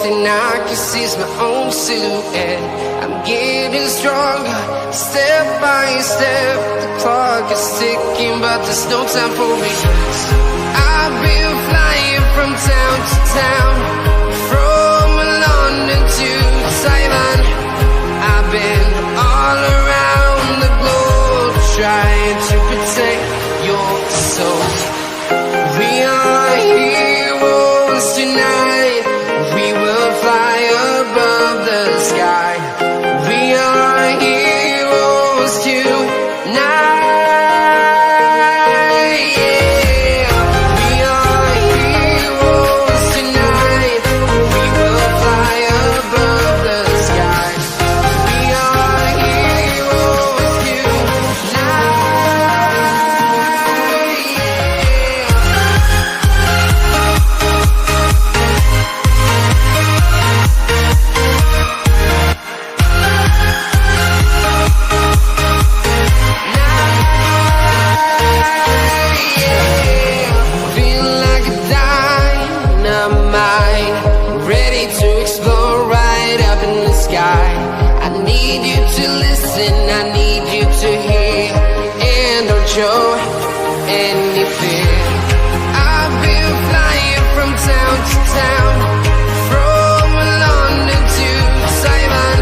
thing I can see is my own silhouette. I'm getting stronger, step by step. The clock is ticking, but there's no time for regrets. I've been flying from town to town, from London to Taiwan. I've been all around the globe, trying to protect your soul. We are heroes tonight. We will fly above the sky. We are heroes tonight. Yeah. We are heroes tonight. We will fly above the sky. We are heroes tonight. Feel like a dynamite, ready to explode right up in the sky. I need you to listen, I need you to hear, and don't show any fear. I've been flying from town to town, from London to Taiwan.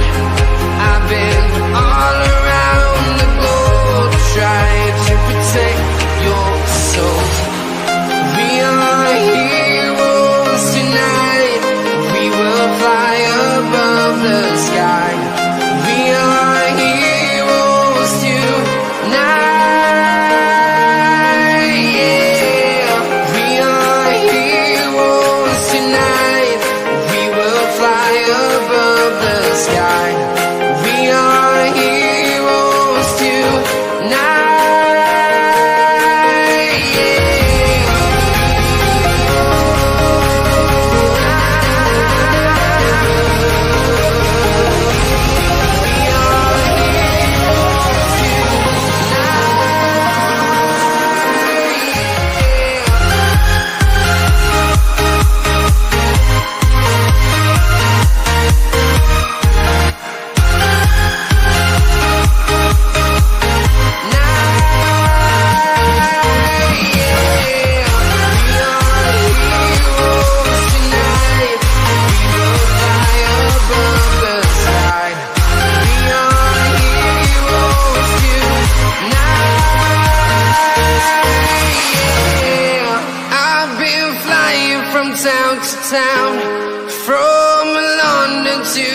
I've been all around the globe, trying to protect your soul. We are heroes tonight. We will fly above the sky. We are heroes tonight. Yeah. We are heroes tonight. We will fly above the sky. We are heroes tonight. Town to town, from London to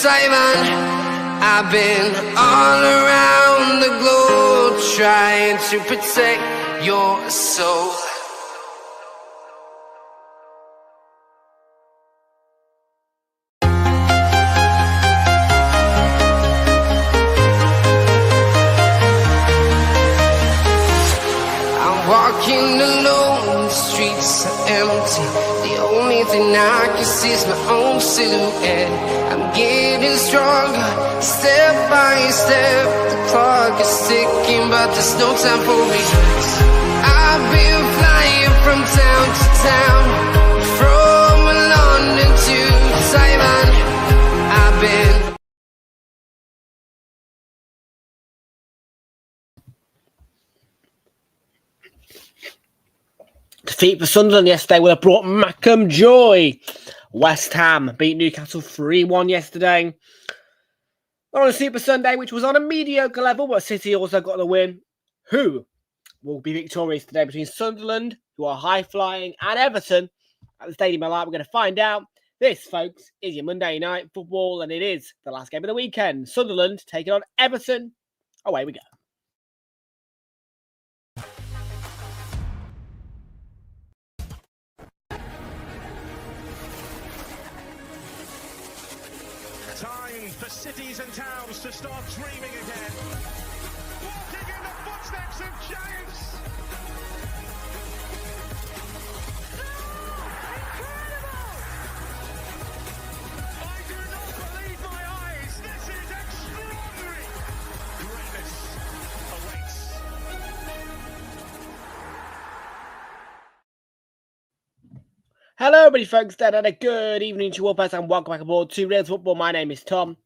Taiwan. I've been all around the globe, trying to protect your soul. I'm walking alone, the streets are empty. The only thing I can see is my own silhouette. I'm getting stronger, step by step. The clock is ticking, but there's no time for regrets. I've been flying from town to town, from London to Taiwan. I've been defeat for Sunderland yesterday would have brought Mackham joy. West Ham beat Newcastle 3-1 yesterday. On a Super Sunday, which was on a mediocre level, but City also got the win. Who will be victorious today between Sunderland, who are high-flying, and Everton at the Stadium of Light? We're going to find out. This, folks, is your Monday night football, and it is the last game of the weekend. Sunderland taking on Everton. Away we go. Time for cities and towns to start dreaming again. Walking in the footsteps of giants. I do not believe my eyes. This is extraordinary. Greatness awaits. Hello, everybody, folks. And a good evening to you all, and welcome back aboard to Realltom Football. My name is Tom,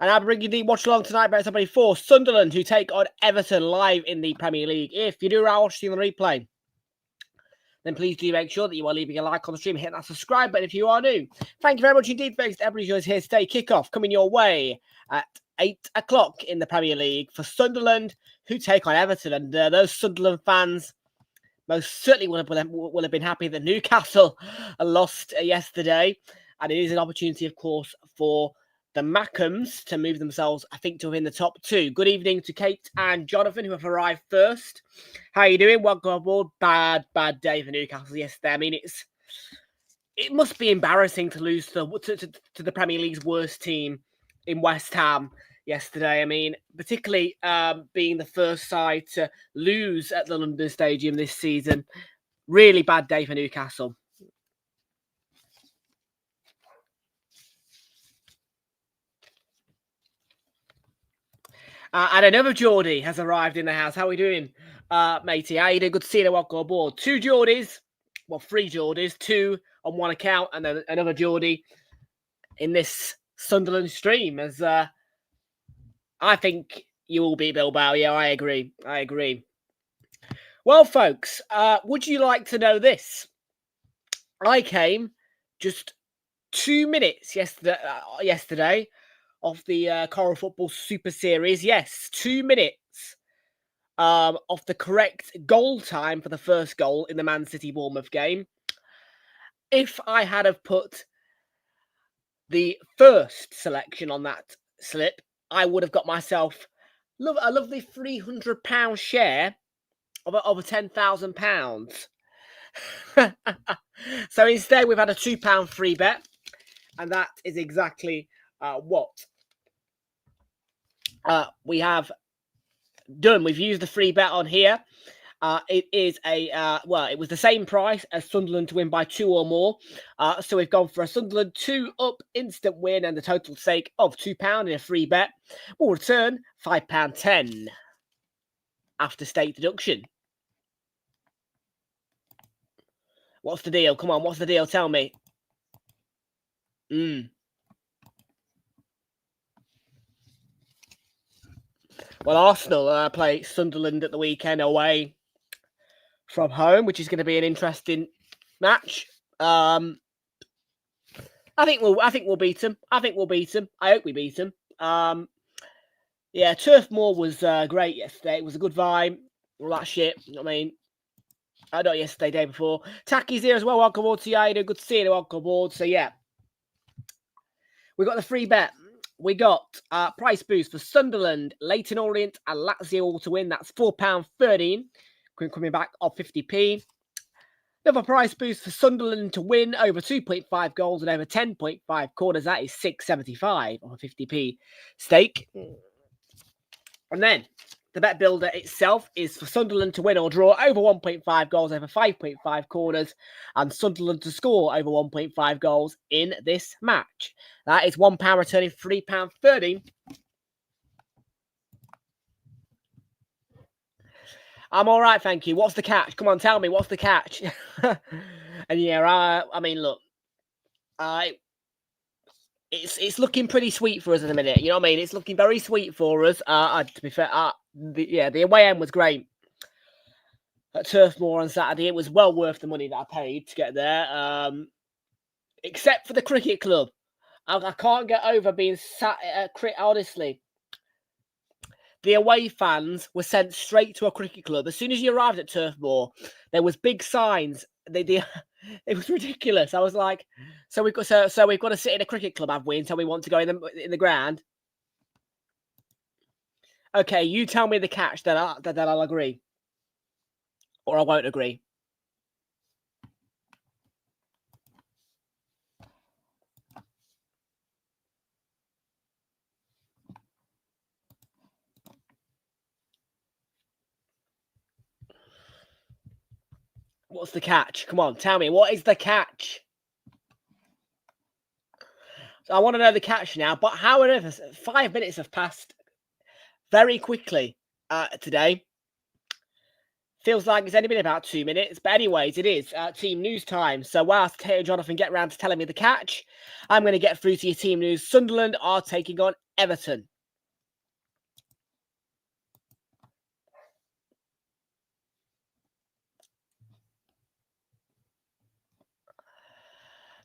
and I'll be bringing the watch along tonight about somebody for Sunderland, who take on Everton live in the Premier League. If you do watching the replay, then please do make sure that you are leaving a like on the stream, hit that subscribe button if you are new. Thank you very much indeed, folks. Everybody who's here today. Kickoff coming your way at 8 o'clock in the Premier League for Sunderland, who take on Everton. And those Sunderland fans most certainly will have been happy that Newcastle lost yesterday. And it is an opportunity, of course, for the Mackems to move themselves, I think, to win the top two. Good evening to Kate and Jonathan, who have arrived first. How are you doing? Welcome aboard. Bad day for Newcastle yesterday. I mean, it must be embarrassing to lose to the Premier League's worst team in West Ham yesterday. I mean, particularly being the first side to lose at the London Stadium this season. Really bad day for Newcastle. And another Geordie has arrived in the house. How are we doing, matey? How you doing? Good to see you. Welcome aboard. Two Geordies. Well, three Geordies. Two on one account, and then another Geordie in this Sunderland stream. As I think you will beat Bilbao. Yeah, I agree. Well, folks, would you like to know this? I came just 2 minutes yesterday of the Coral Football Super Series. Yes, 2 minutes of the correct goal time for the first goal in the Man City Bournemouth game. If I had have put the first selection on that slip, I would have got myself a lovely £300 share of a £10,000. So instead, we've had a £2 free bet, and that is exactly what we have done. We've used the free bet on here. It is it was the same price as Sunderland to win by 2 or more. So we've gone for a Sunderland 2-up instant win, and the total stake of £2 in a free bet will return £5.10 after stake deduction. What's the deal? Come on, what's the deal? Tell me. Well, Arsenal play Sunderland at the weekend away from home, which is going to be an interesting match. I think we'll beat them. I hope we beat them. Yeah, Turf Moor was great yesterday. It was a good vibe. All that shit. I mean, not yesterday, day before. Tacky's here as well. Welcome aboard to you. Good to see you. Welcome aboard. So yeah, we got the free bet. We got price boost for Sunderland, Leyton Orient, and Lazio all to win. That's £4.13. Coming back of 50p. Another price boost for Sunderland to win over 2.5 goals and over 10.5 corners. That is £6.75 on a 50p stake. And then the bet builder itself is for Sunderland to win or draw over 1.5 goals, over 5.5 corners, and Sunderland to score over 1.5 goals in this match. That is £1 returning £3.30. I'm all right, thank you. What's the catch? Come on, tell me, what's the catch? And yeah, I mean, look, it's looking pretty sweet for us in a minute. You know what I mean? It's looking very sweet for us. To be fair, the away end was great at Turf Moor on Saturday. It was well worth the money that I paid to get there. Except for the cricket club, I can't get over being sat at honestly. The away fans were sent straight to a cricket club. As soon as you arrived at Turf Moor, there was big signs. It was ridiculous. I was like, so we've got to sit in a cricket club, have we, until we want to go in the ground? Okay, you tell me the catch, then I'll agree, or I won't agree. What's the catch? Come on, tell me. What is the catch? So I want to know the catch now. But however, 5 minutes have passed very quickly today. Feels like it's only been about 2 minutes, but anyways, it is team news time. So whilst Kate and Jonathan get around to telling me the catch, I'm going to get through to your team news. Sunderland are taking on Everton.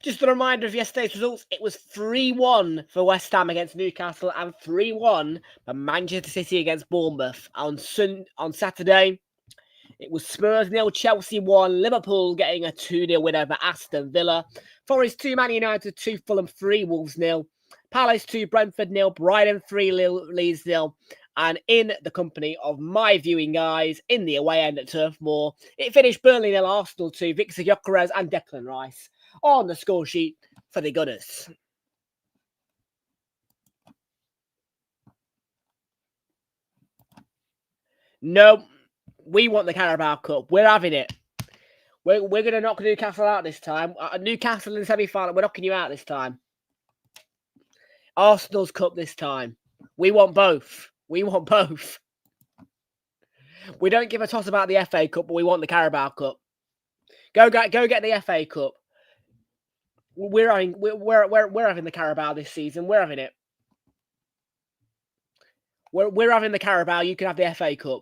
Just a reminder of yesterday's results. It was 3-1 for West Ham against Newcastle and 3-1 for Manchester City against Bournemouth. On Saturday, it was Spurs 0, Chelsea 1, Liverpool getting a 2-0 win over Aston Villa. Forest 2, Man United 2, Fulham 3, Wolves 0. Palace 2, Brentford 0, Brighton 3, Leeds 0. And in the company of my viewing guys in the away end at Turf Moor, it finished Burnley 0, Arsenal 2, Victor Gyökeres and Declan Rice on the score sheet for the Gunners. No, we want the Carabao Cup. We're having it. We're going to knock Newcastle out this time. Newcastle in the semi-final, we're knocking you out this time. Arsenal's Cup this time. We want both. We want both. We don't give a toss about the FA Cup, but we want the Carabao Cup. Go get the FA Cup. We're having the Carabao this season. We're having it. We're having the Carabao. You can have the FA Cup.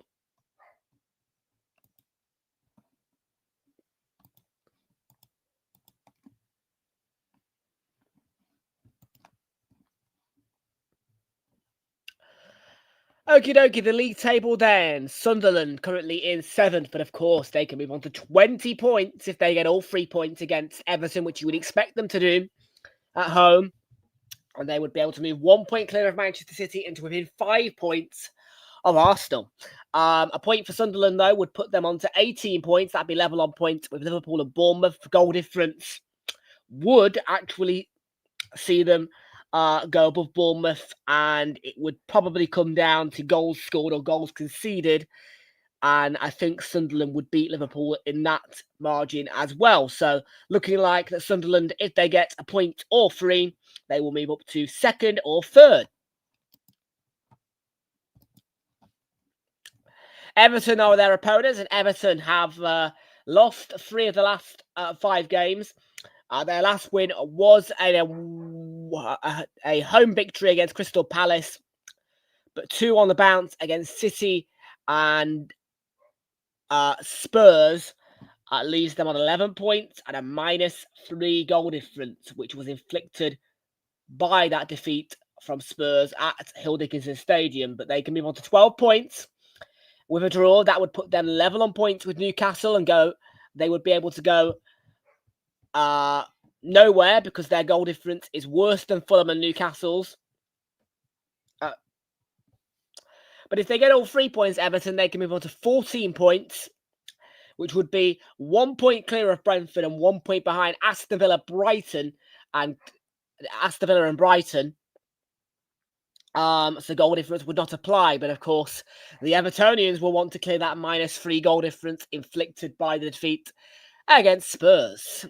Okie dokie, the league table then. Sunderland currently in 7th, but of course they can move on to 20 points if they get all 3 points against Everton, which you would expect them to do at home. And they would be able to move 1 point clear of Manchester City into within 5 points of Arsenal. A point for Sunderland, though, would put them on to 18 points. That'd be level on points with Liverpool and Bournemouth. Goal difference would actually see them go above Bournemouth, and it would probably come down to goals scored or goals conceded. And I think Sunderland would beat Liverpool in that margin as well. So looking like that Sunderland, if they get a point or 3, they will move up to 2nd or 3rd. Everton are their opponents, and Everton have lost 3 of the last 5 games. Their last win was a home victory against Crystal Palace, but 2 on the bounce against City and Spurs leaves them on 11 points and a -3 goal difference, which was inflicted by that defeat from Spurs at Hill Dickinson Stadium. But they can move on to 12 points. With a draw, that would put them level on points with Newcastle and they would be able to go nowhere because their goal difference is worse than Fulham and Newcastle's. But if they get all 3 points, Everton, they can move on to 14 points, which would be 1 point clear of Brentford and 1 point behind Aston Villa, Brighton. So goal difference would not apply. But of course, the Evertonians will want to clear that -3 goal difference inflicted by the defeat against Spurs.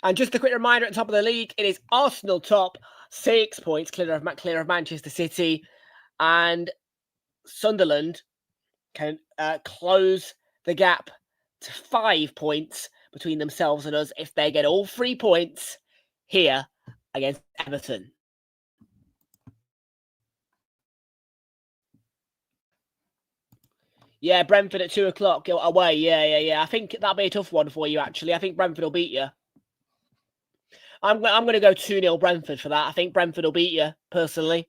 And just a quick reminder at the top of the league, it is Arsenal top, 6 points clear of Manchester City, and Sunderland can close the gap to 5 points between themselves and us if they get all 3 points here against Everton. Yeah, Brentford at 2 o'clock away. Yeah. I think that'll be a tough one for you, actually. I think Brentford will beat you. I'm going to go 2-0 Brentford for that. I think Brentford will beat you, personally.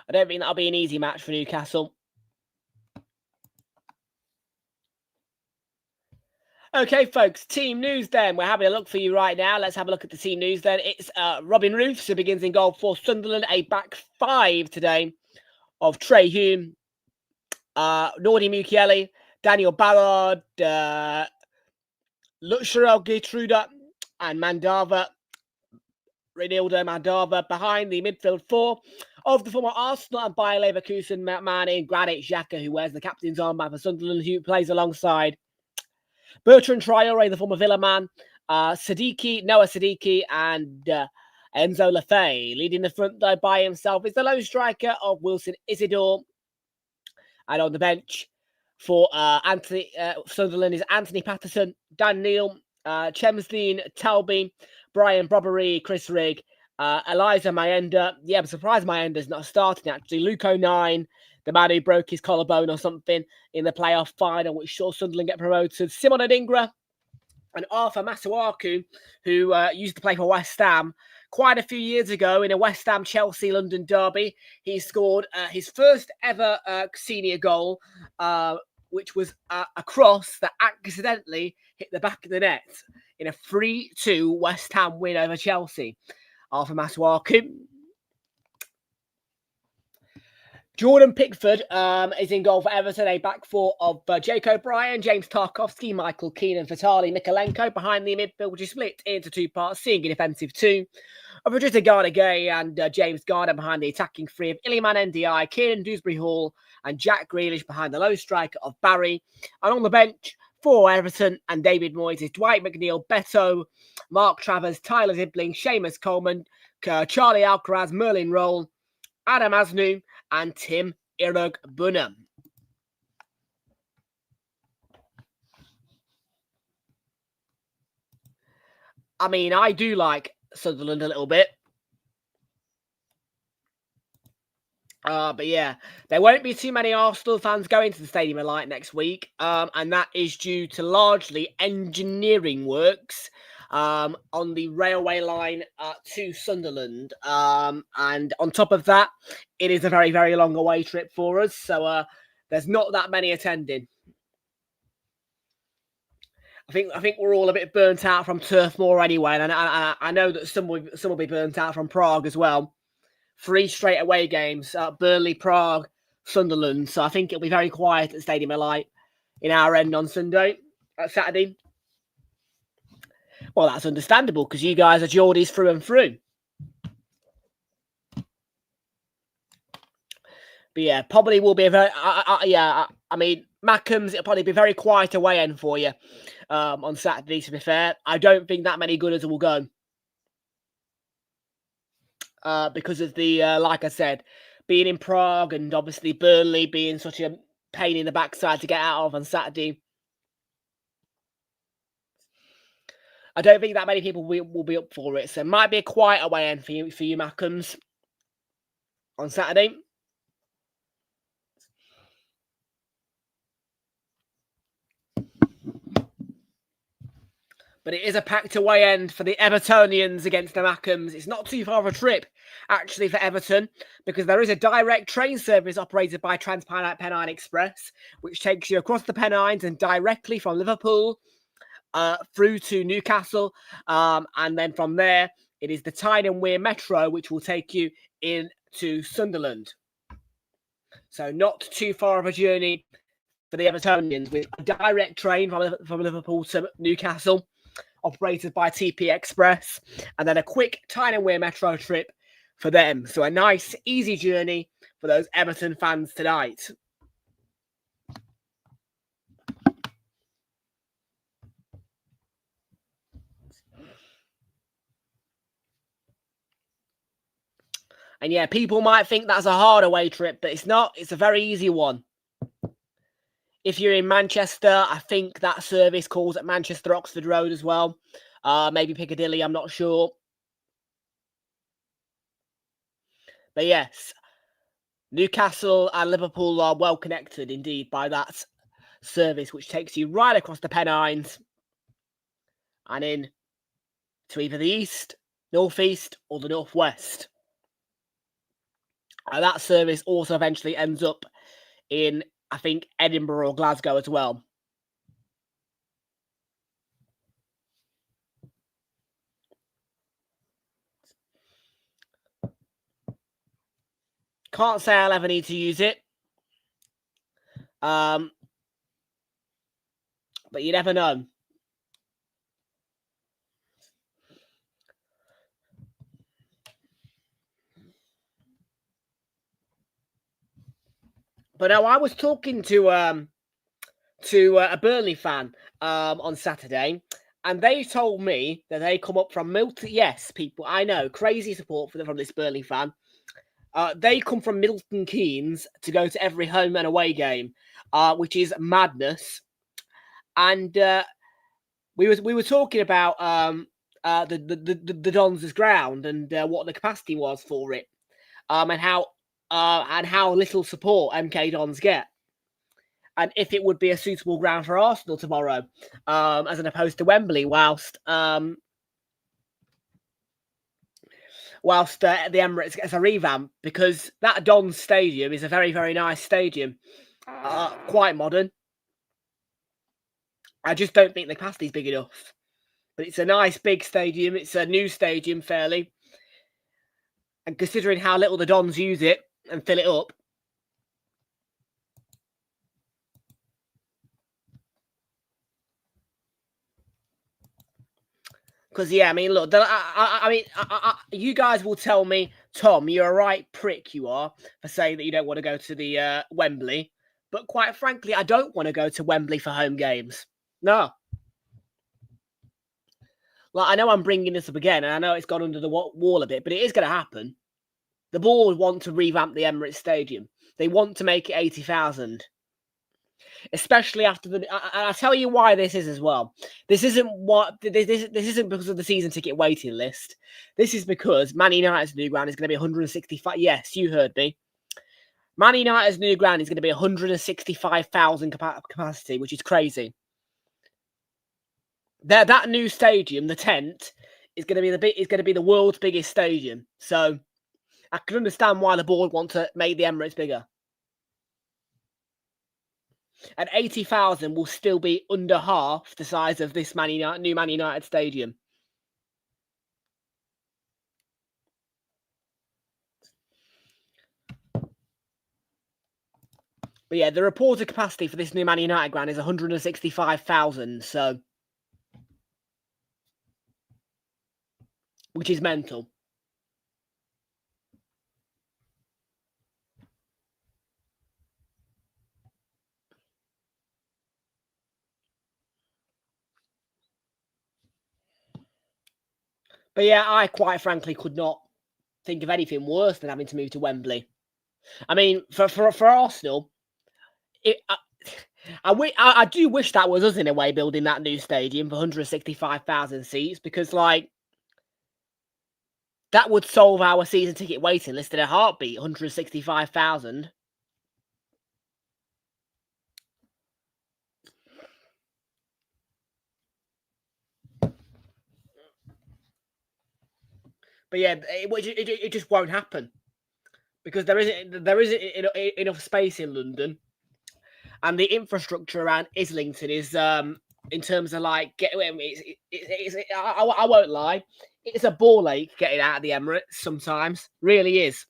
I don't think that'll be an easy match for Newcastle. Okay, folks, team news then. We're having a look for you right now. Let's have a look at the team news then. It's Robin Roofs who begins in goal for Sunderland. A back 5 today of Trey Hume, Nordi Mukiele, Daniel Ballard, Luxarel Gertruda and Mandava, Realltom Mandava behind the midfield 4 of the former Arsenal and Bayer Leverkusen man in Granit Xhaka, who wears the captain's armband for Sunderland, who plays alongside Bertrand Traore, the former Villa man, Noah Siddiqui, and Enzo Lefebvre leading the front though by himself is the lone striker of Wilson Isidore. And on the bench for Sunderland is Anthony Patterson, Dan Neil, Chemsdean Talby, Brian Brobbery, Chris Rigg, Eliza Mayenda. Yeah, I'm surprised Mayenda's not starting actually. Luke O'Nine, the man who broke his collarbone or something in the playoff final, which saw Sunderland get promoted. Simon Adingra and Arthur Masuaku, who used to play for West Ham quite a few years ago in a West Ham-Chelsea London derby. He scored his first ever senior goal, which was a cross that accidentally hit the back of the net in a 3-2 West Ham win over Chelsea. Arthur Masuaku. Jordan Pickford is in goal for Everton, a back four of Jake O'Brien, James Tarkowski, Michael Keane, Vitaly Mikolenko behind the midfield, which is split into two parts, seeing a defensive two of Rodrigo Gardegay and James Garner behind the attacking three of Iliman Ndiaye, Kieran Dewsbury Hall, and Jack Grealish behind the lone striker of Barry. And on the bench for Everton and David Moyes is Dwight McNeil, Beto, Mark Travers, Tyler Zibling, Seamus Coleman, Charlie Alcaraz, Merlin Roll, Adam Asnu, and Tim Irogbunam. I mean, I do like Sunderland a little bit. But yeah, there won't be too many Arsenal fans going to the Stadium of Light next week. And that is due to largely engineering works on the railway line to Sunderland. And on top of that, it is a very, very long away trip for us. So there's not that many attending. I think we're all a bit burnt out from Turf Moor anyway. And I know that some will be burnt out from Prague as well. 3 straight away games, Burnley, Prague, Sunderland. So I think it'll be very quiet at the Stadium of Light in our end on Saturday. Well, that's understandable because you guys are Geordies through and through. But yeah, probably will be a very, I mean, Mackems, it'll probably be a very quiet away end for you on Saturday, to be fair. I don't think that many Gunners will go. Because of the, like I said, being in Prague and obviously Burnley being such a pain in the backside to get out of on Saturday. I don't think that many people will be up for it. So it might be a quiet away end for you Mackems on Saturday. But it is a packed away end for the Evertonians against the Mackems. It's not too far of a trip, actually, for Everton, because there is a direct train service operated by Transpennine Express, which takes you across the Pennines and directly from Liverpool through to Newcastle. And then from there, it is the Tyne and Wear Metro, which will take you into Sunderland. So not too far of a journey for the Evertonians, with a direct train from Liverpool to Newcastle, operated by TP Express, and then a quick Tyne and Wear Metro trip for them. So a nice, easy journey for those Everton fans tonight. And yeah, people might think that's a hard away trip, but it's not. It's a very easy one. If you're in Manchester, I think that service calls at Manchester Oxford Road as well. Maybe Piccadilly, I'm not sure. But yes, Newcastle and Liverpool are well connected indeed by that service, which takes you right across the Pennines and in to either the east, northeast, or the northwest. And that service also eventually ends up in, I think, Edinburgh or Glasgow as well. Can't say I'll ever need to use it. But you never know. But now I was talking to a Burnley fan on Saturday, And they told me that they come up from Milton. Yes, people, I know, crazy support from this Burnley fan. They come from Milton Keynes to go to every home and away game, which is madness. And we were talking about the Dons' ground and what the capacity was for it, and how little support MK Dons get, and if it would be a suitable ground for Arsenal tomorrow, as opposed to Wembley, whilst the Emirates gets a revamp, because that Dons stadium is a very, very nice stadium, quite modern. I just don't think the capacity is big enough. But it's a nice big stadium. It's a new stadium, fairly. And considering how little the Dons use it and fill it up. Because, yeah, I mean, look, you guys will tell me, Tom, you're a right prick, you are, for saying that you don't want to go to the Wembley. But quite frankly, I don't want to go to Wembley for home games. No. Like, I know I'm bringing this up again, and I know it's gone under the wall a bit, but it is going to happen. The board want to revamp the Emirates Stadium. They want to make it 80,000. Especially after the... I'll tell you why this is as well. This isn't because of the season ticket waiting list. This is because Man United's new ground is going to be 165... Yes, you heard me. Man United's new ground is going to be 165,000 capacity, which is crazy. That new stadium, the tent, is going to be the world's biggest stadium. So I can understand why the board want to make the Emirates bigger. And 80,000 will still be under half the size of this new Man United stadium. But yeah, the reported capacity for this new Man United ground is 165,000. So, which is mental. But yeah, I quite frankly could not think of anything worse than having to move to Wembley. I mean, for Arsenal, I do wish that was us in a way, building that new stadium for 165,000 seats, because like that would solve our season ticket waiting list in a heartbeat. 165,000. But yeah, it just won't happen, because there isn't enough space in London, and the infrastructure around Islington is in terms of like I won't lie, it's a ball ache getting out of the Emirates sometimes. Really is.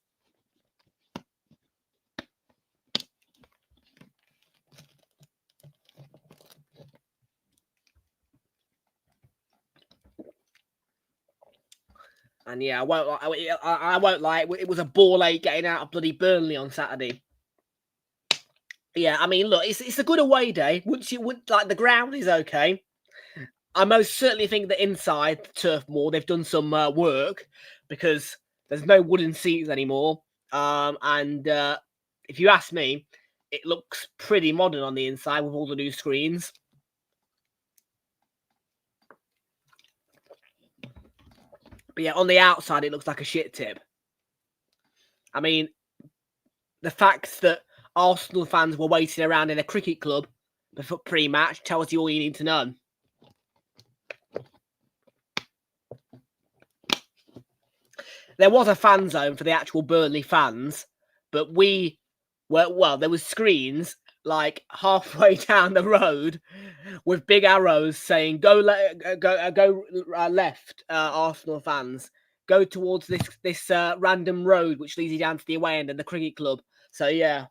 And yeah, I won't lie. It was a ball ache getting out of bloody Burnley on Saturday. Yeah, I mean, look, it's a good away day. Like the ground is okay. I most certainly think that inside the Turf Moor they've done some work, because there's no wooden seats anymore. And if you ask me, it looks pretty modern on the inside with all the new screens. But yeah, on the outside, it looks like a shit tip. I mean, the fact that Arsenal fans were waiting around in a cricket club before pre-match tells you all you need to know. There was a fan zone for the actual Burnley fans, but there was screens like halfway down the road with big arrows saying go left, Arsenal fans, go towards this random road which leads you down to the away end and the cricket club. So yeah,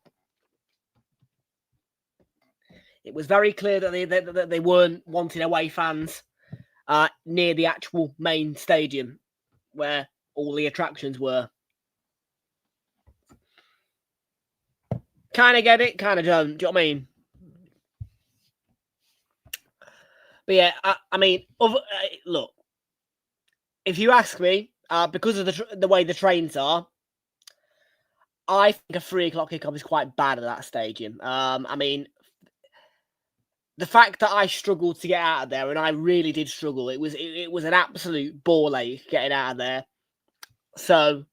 it was very clear that they weren't wanting away fans near the actual main stadium where all the attractions were. Kind of get it, kind of don't. Do you know what I mean? But yeah, I mean, look, if you ask me, because of the way the trains are, I think a 3 o'clock kickoff is quite bad at that stadium. I mean, the fact that I struggled to get out of there, and I really did struggle, it was an absolute ball ache getting out of there. So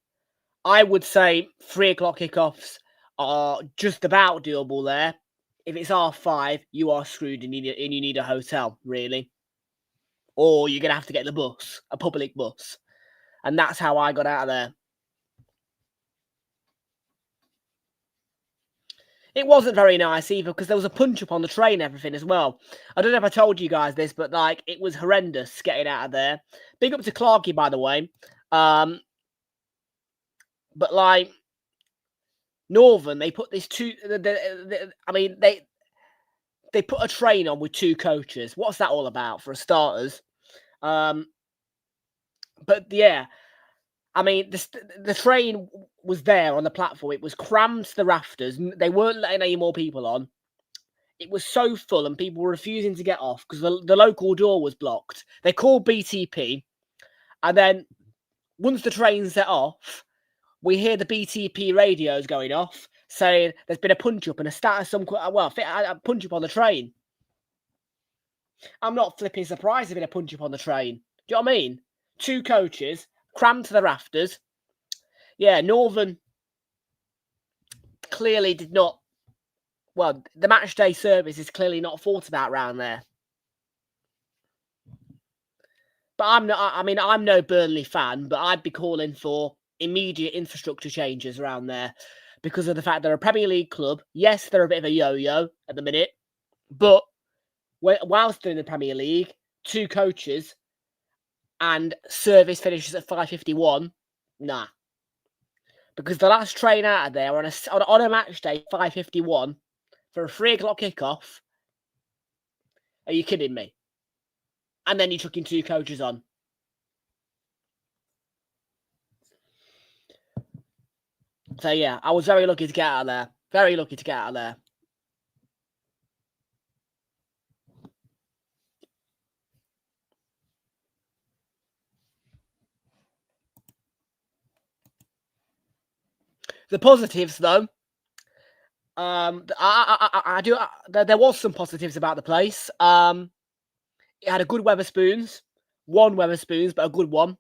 I would say 3 o'clock kickoffs are just about doable there. If it's R5, you are screwed and you need a hotel, really. Or you're going to have to get the bus, a public bus. And that's how I got out of there. It wasn't very nice either because there was a punch-up on the train and everything as well. I don't know if I told you guys this, but, like, it was horrendous getting out of there. Big up to Clarky, by the way. But, like, Northern, they put this they put a train on with 2 coaches. What's that all about, for starters? But, yeah, I mean, the train was there on the platform. It was crammed to the rafters. They weren't letting any more people on. It was so full and people were refusing to get off because the local door was blocked. They called BTP. And then once the train set off, we hear the BTP radios going off saying there's been a punch-up and a punch-up on the train. I'm not flipping surprised there's been a punch-up on the train. Do you know what I mean? 2 coaches, crammed to the rafters. Yeah, Northern clearly did not... Well, the match day service is clearly not thought about around there. But I'm no Burnley fan, but I'd be calling for immediate infrastructure changes around there because of the fact they're a Premier League club. Yes, they're a bit of a yo-yo at the minute, but whilst they're in the Premier League, 2 coaches and service finishes at 5:51, nah. Because the last train out of there on a match day, 5:51, for a 3 o'clock kickoff, are you kidding me? And then you're chucking 2 coaches on. So, yeah, I was very lucky to get out of there. Very lucky to get out of there. The positives, though, there was some positives about the place. It had a good Wetherspoons. 1 Wetherspoons, but a good one.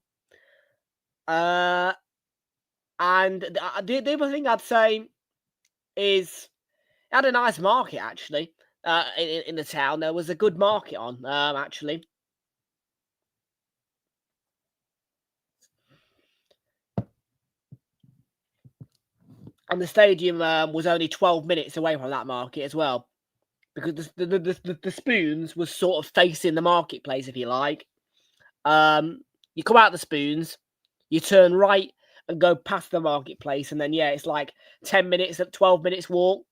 And the other thing I'd say is it had a nice market, actually, in the town. There was a good market on, actually. And the stadium was only 12 minutes away from that market as well. Because the Spoons was sort of facing the marketplace, if you like. You come out the Spoons, you turn right and go past the marketplace, and then, yeah, it's like 10 minutes, 12 minutes walk.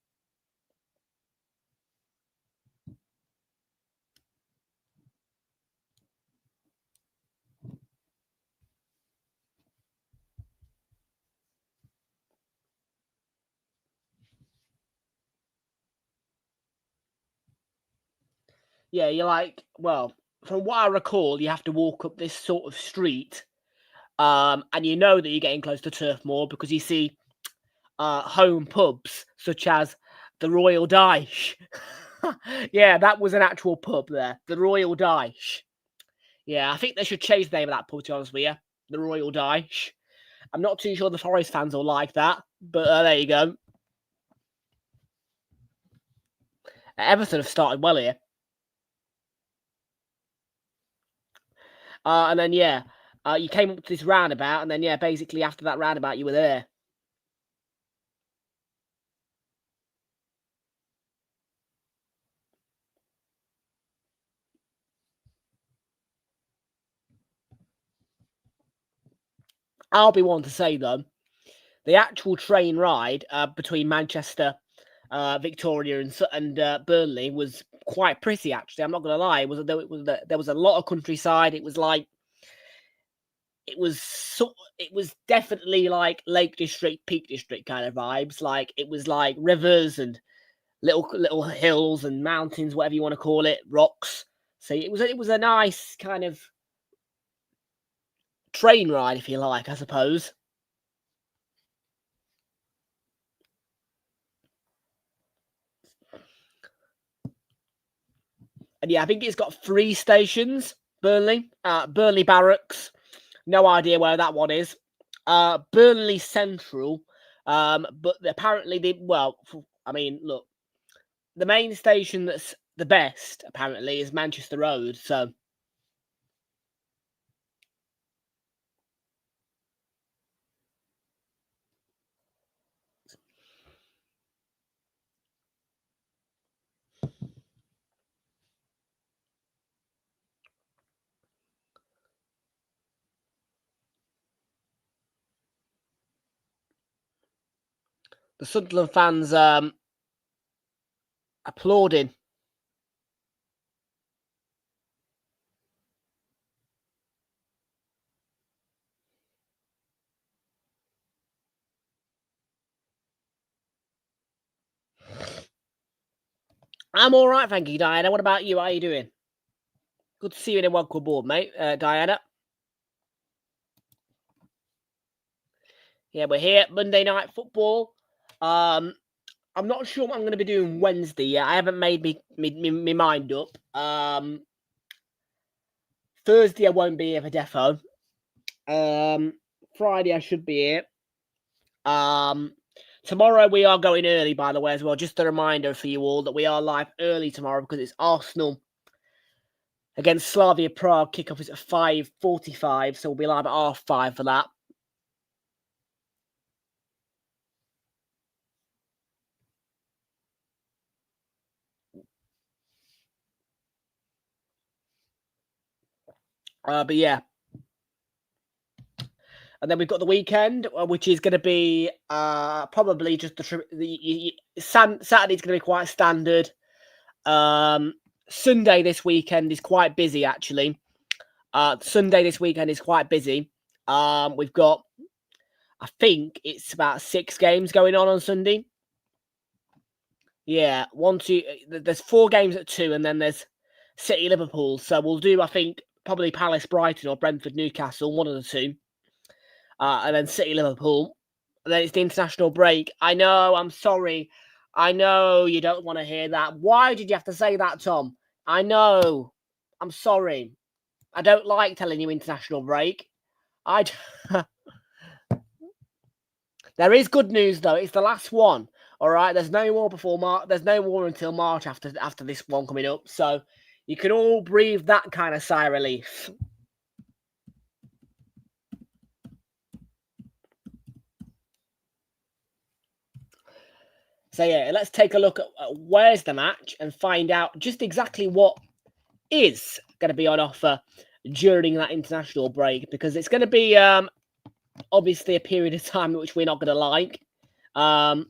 Yeah, you're like, well, from what I recall, you have to walk up this sort of street, and you know that you're getting close to Turf Moor because you see home pubs such as the Royal Dyche. Yeah, that was an actual pub there, the Royal Dyche. Yeah, I think they should change the name of that pub, to be honest with you, the Royal Dyche. I'm not too sure the Forest fans will like that, but there you go. Everton have started well here. And then, yeah, you came up to this roundabout, and then, yeah, basically after that roundabout, you were there. I'll be one to say, though, the actual train ride between Manchester, Victoria, and Burnley was quite pretty. Actually, I'm not going to lie. There was a lot of countryside. It was like it was definitely like Lake District, Peak District kind of vibes. Like it was like rivers and little hills and mountains, whatever you want to call it, rocks. See, it was a nice kind of train ride, if you like, I suppose. And yeah, I think it's got 3 stations. Burnley, Burnley Barracks. No idea where that one is. Burnley Central. But apparently I mean, look, the main station that's the best apparently is Manchester Road. So. The Sunderland fans applauding. I'm all right, thank you, Diana. What about you? How are you doing? Good to see you and welcome aboard, mate, Diana. Yeah, we're here. Monday Night Football. I'm not sure what I'm going to be doing Wednesday yet. I haven't made me mind up. Thursday I won't be here for Defo. Friday I should be here. Tomorrow we are going early, by the way, as well. Just a reminder for you all that we are live early tomorrow because it's Arsenal against Slavia Prague. Kickoff is at 5:45, so we'll be live at 5:30 for that. But yeah. And then we've got the weekend, which is going to be probably just Saturday's going to be quite standard. Sunday this weekend is quite busy, actually. Sunday this weekend is quite busy. We've got, I think it's about 6 games going on Sunday. Yeah, 1, 2. There's 4 games at 2, and then there's City Liverpool. So we'll do, I think, probably Palace Brighton or Brentford Newcastle, one of the 2. And then City Liverpool. And then it's the international break. I know, I'm sorry. I know you don't want to hear that. Why did you have to say that, Tom? I know. I'm sorry. I don't like telling you international break. There is good news, though. It's the last one. All right? There's no more before March. There's no more until March after this one coming up. So you can all breathe that kind of sigh of relief. So yeah, let's take a look at where's the match and find out just exactly what is going to be on offer during that international break, because it's going to be obviously a period of time which we're not going to like. I've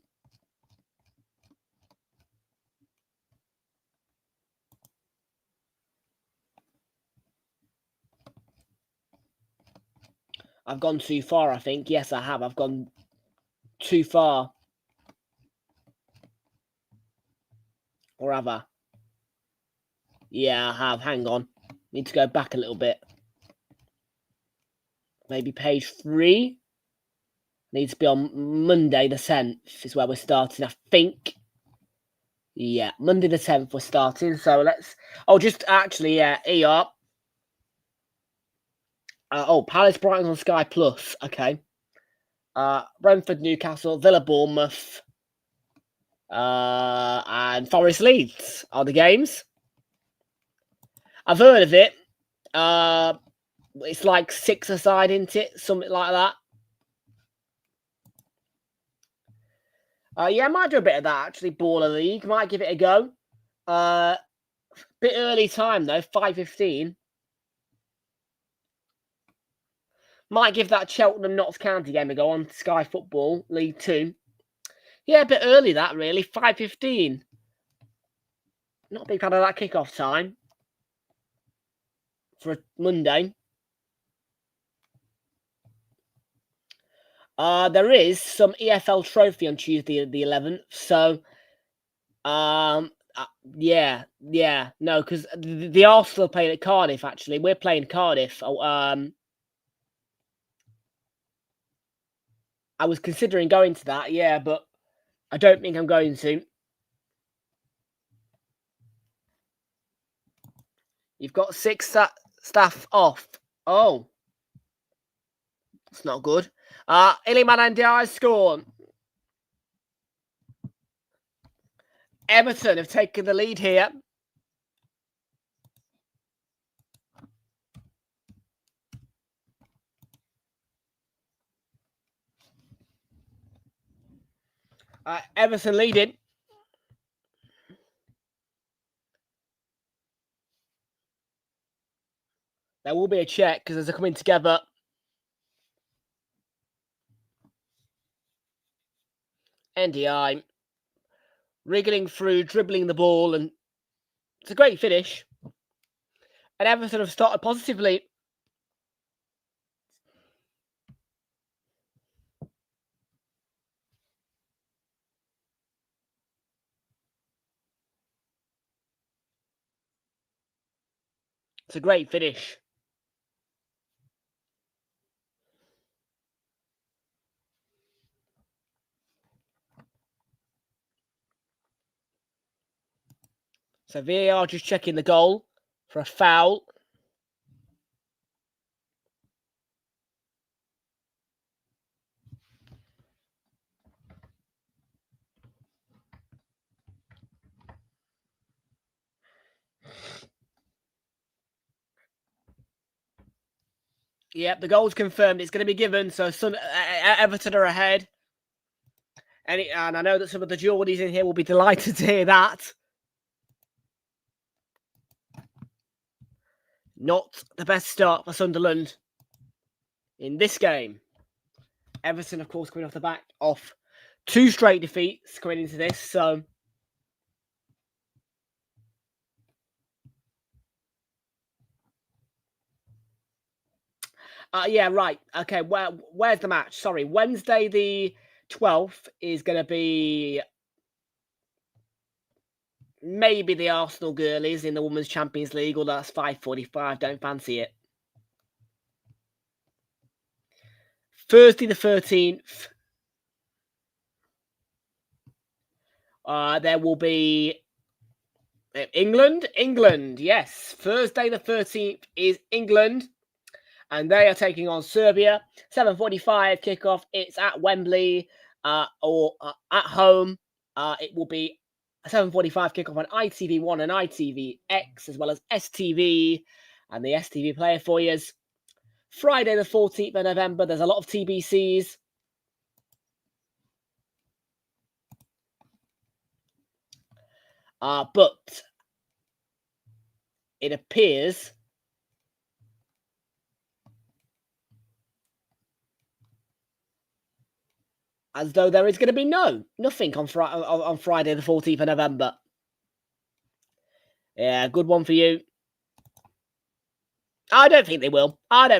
gone too far, I think. Yes, I have. I've gone too far. Or have I? Yeah, I have. Hang on. Need to go back a little bit. Maybe page 3. Needs to be on Monday the 10th is where we're starting, I think. Yeah, Monday the 10th we're starting. So let's... Oh, just actually, yeah, here. Palace Brighton on Sky Plus. Okay. Brentford Newcastle, Villa Bournemouth, and Forest Leeds are the games. I've heard of it. It's like 6-a-side, isn't it? Something like that. Yeah, I might do a bit of that, actually. Baller League. Might give it a go. Bit early time, though. 5:15. Might give that Cheltenham Notts County game a go on Sky Football League 2. Yeah, a bit early, that, really. 5:15. Not a big fan of that kickoff time for a Monday. There is some EFL Trophy on Tuesday the 11th. So, Yeah. No, because the Arsenal are playing at Cardiff, actually. We're playing Cardiff. I was considering going to that, yeah, but I don't think I'm going to. You've got 6 staff off. Oh. It's not good. Iliman and Diaz score. Everton have taken the lead here. Everton leading. There will be a check because as they're coming together. NDI wriggling through, dribbling the ball, and it's a great finish. And Everton have started positively. It's a great finish. So VAR just checking the goal for a foul. Yep, the goal's confirmed. It's going to be given. So Everton are ahead. And I know that some of the Geordies in here will be delighted to hear that. Not the best start for Sunderland in this game. Everton, of course, coming off the back of 2 straight defeats coming into this. So yeah, right. Okay, where's the match? Sorry, Wednesday the 12th is going to be maybe the Arsenal girlies in the Women's Champions League, although that's 5:45. Don't fancy it. Thursday the 13th, there will be England. Yes, Thursday the 13th is England. And they are taking on Serbia. 7:45 kickoff. It's at Wembley or at home. It will be a 7:45 kickoff on ITV1 and ITVX, as well as STV and the STV player for you. Friday the 14th of November. There's a lot of TBCs. But it appears as though there is going to be nothing on Friday the 14th of November. Yeah, good one for you. I don't think they will. On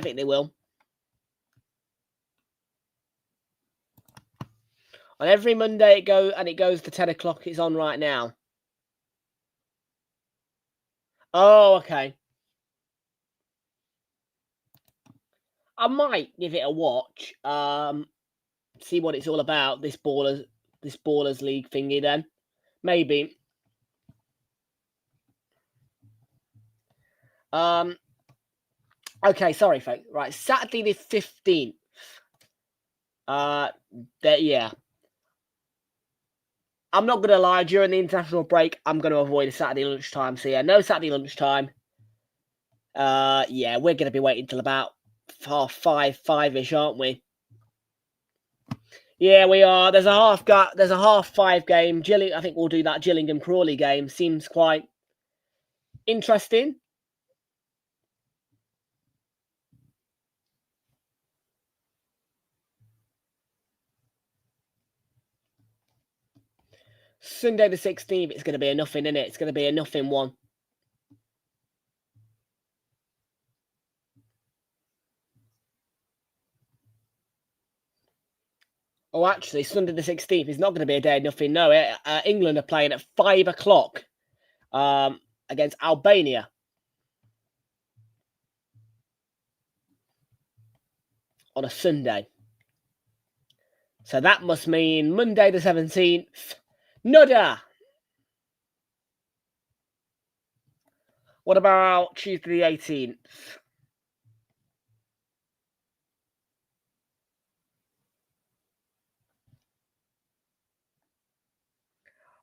every Monday it goes to 10 o'clock. It's on right now. Oh, okay. I might give it a watch. See what it's all about. This ballers league thingy. Then maybe. Okay, sorry, folks. Right, Saturday the 15th. Yeah. I'm not going to lie, during the international break, I'm going to avoid a Saturday lunchtime. So, yeah, no Saturday lunchtime. Yeah, we're going to be waiting till about 5-ish, aren't we? Yeah, we are. There's a half 5 game. I think we'll do that Gillingham Crawley game. Seems quite interesting. Sunday the 16th, it's going to be a nothing, isn't it? It's going to be a nothing one. Oh, actually, Sunday the 16th is not going to be a day of nothing. No, England are playing at 5 o'clock against Albania. On a Sunday. So that must mean Monday the 17th. Nudda. What about Tuesday the 18th?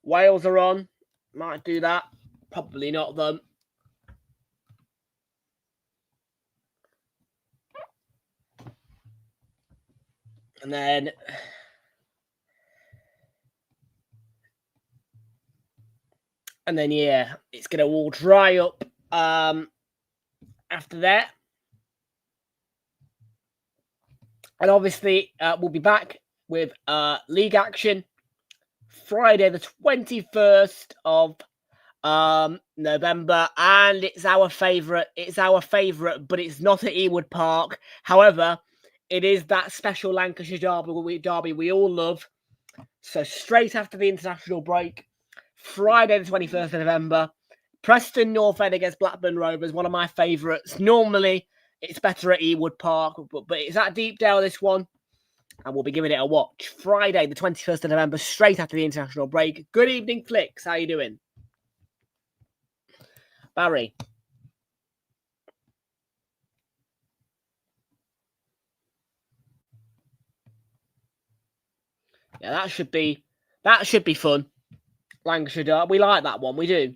Wales are on. Might do that. Probably not them. And then yeah, it's going to all dry up after that. And obviously, we'll be back with league action Friday, the 21st of November, and it's our favourite. It's our favourite, but it's not at Ewood Park. However, it is that special Lancashire derby we all love. So straight after the international break, Friday, the 21st of November, Preston North End against Blackburn Rovers, one of my favourites. Normally, it's better at Ewood Park, but it's at Deepdale, this one. And we'll be giving it a watch. Friday, the 21st of November, straight after the international break. Good evening, Flicks. How you doing? Barry. Yeah, that should be fun. Lancashire derby. We like that one. We do.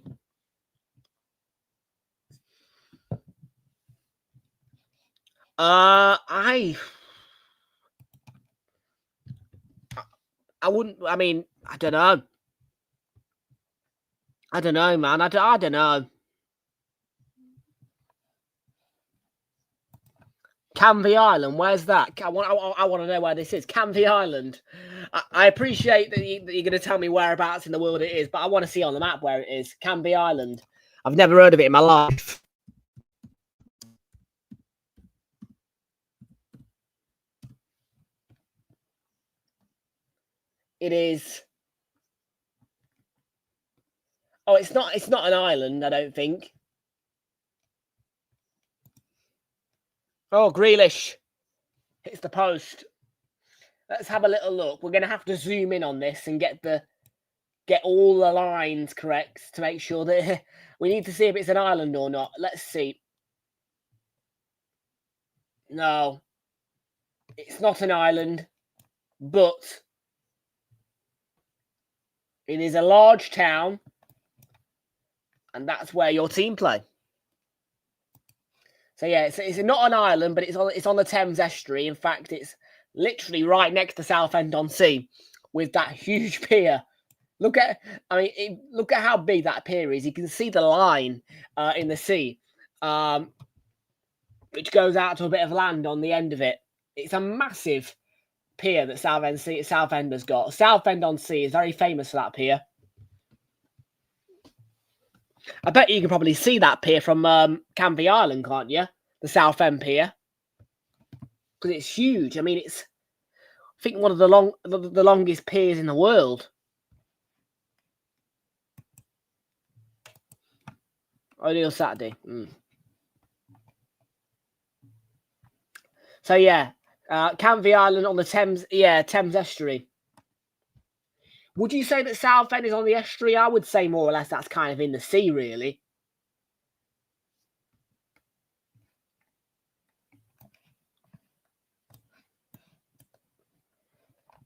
I wouldn't. I mean, I don't know. I don't know, man. I don't know. Canvey Island, where's that? I want to know where this is. Canvey Island. I appreciate that you're going to tell me whereabouts in the world it is, but I want to see on the map where it is. Canvey Island. I've never heard of it in my life. It is. Oh, it's not an island, I don't think. Oh, Grealish hits the post. Let's have a little look. We're going to have to zoom in on this and get all the lines correct to make sure that we need to see if it's an island or not. Let's see. No, it's not an island, but it is a large town, and that's where your team play. So yeah, it's not an island, but it's on the Thames estuary. In fact, it's literally right next to Southend-on-Sea, with that huge pier. Look at how big that pier is. You can see the line in the sea, which goes out to a bit of land on the end of it. It's a massive pier that Southend has got. Southend-on-Sea is very famous for that pier. I bet you can probably see that pier from Canvey Island, can't you? The Southend pier, because it's huge. I mean, it's I think one of the longest piers in the world. Only Saturday. So yeah, Canvey Island on the Thames. Yeah, Thames estuary. Would you say that Southend is on the estuary? I would say more or less that's kind of in the sea, really.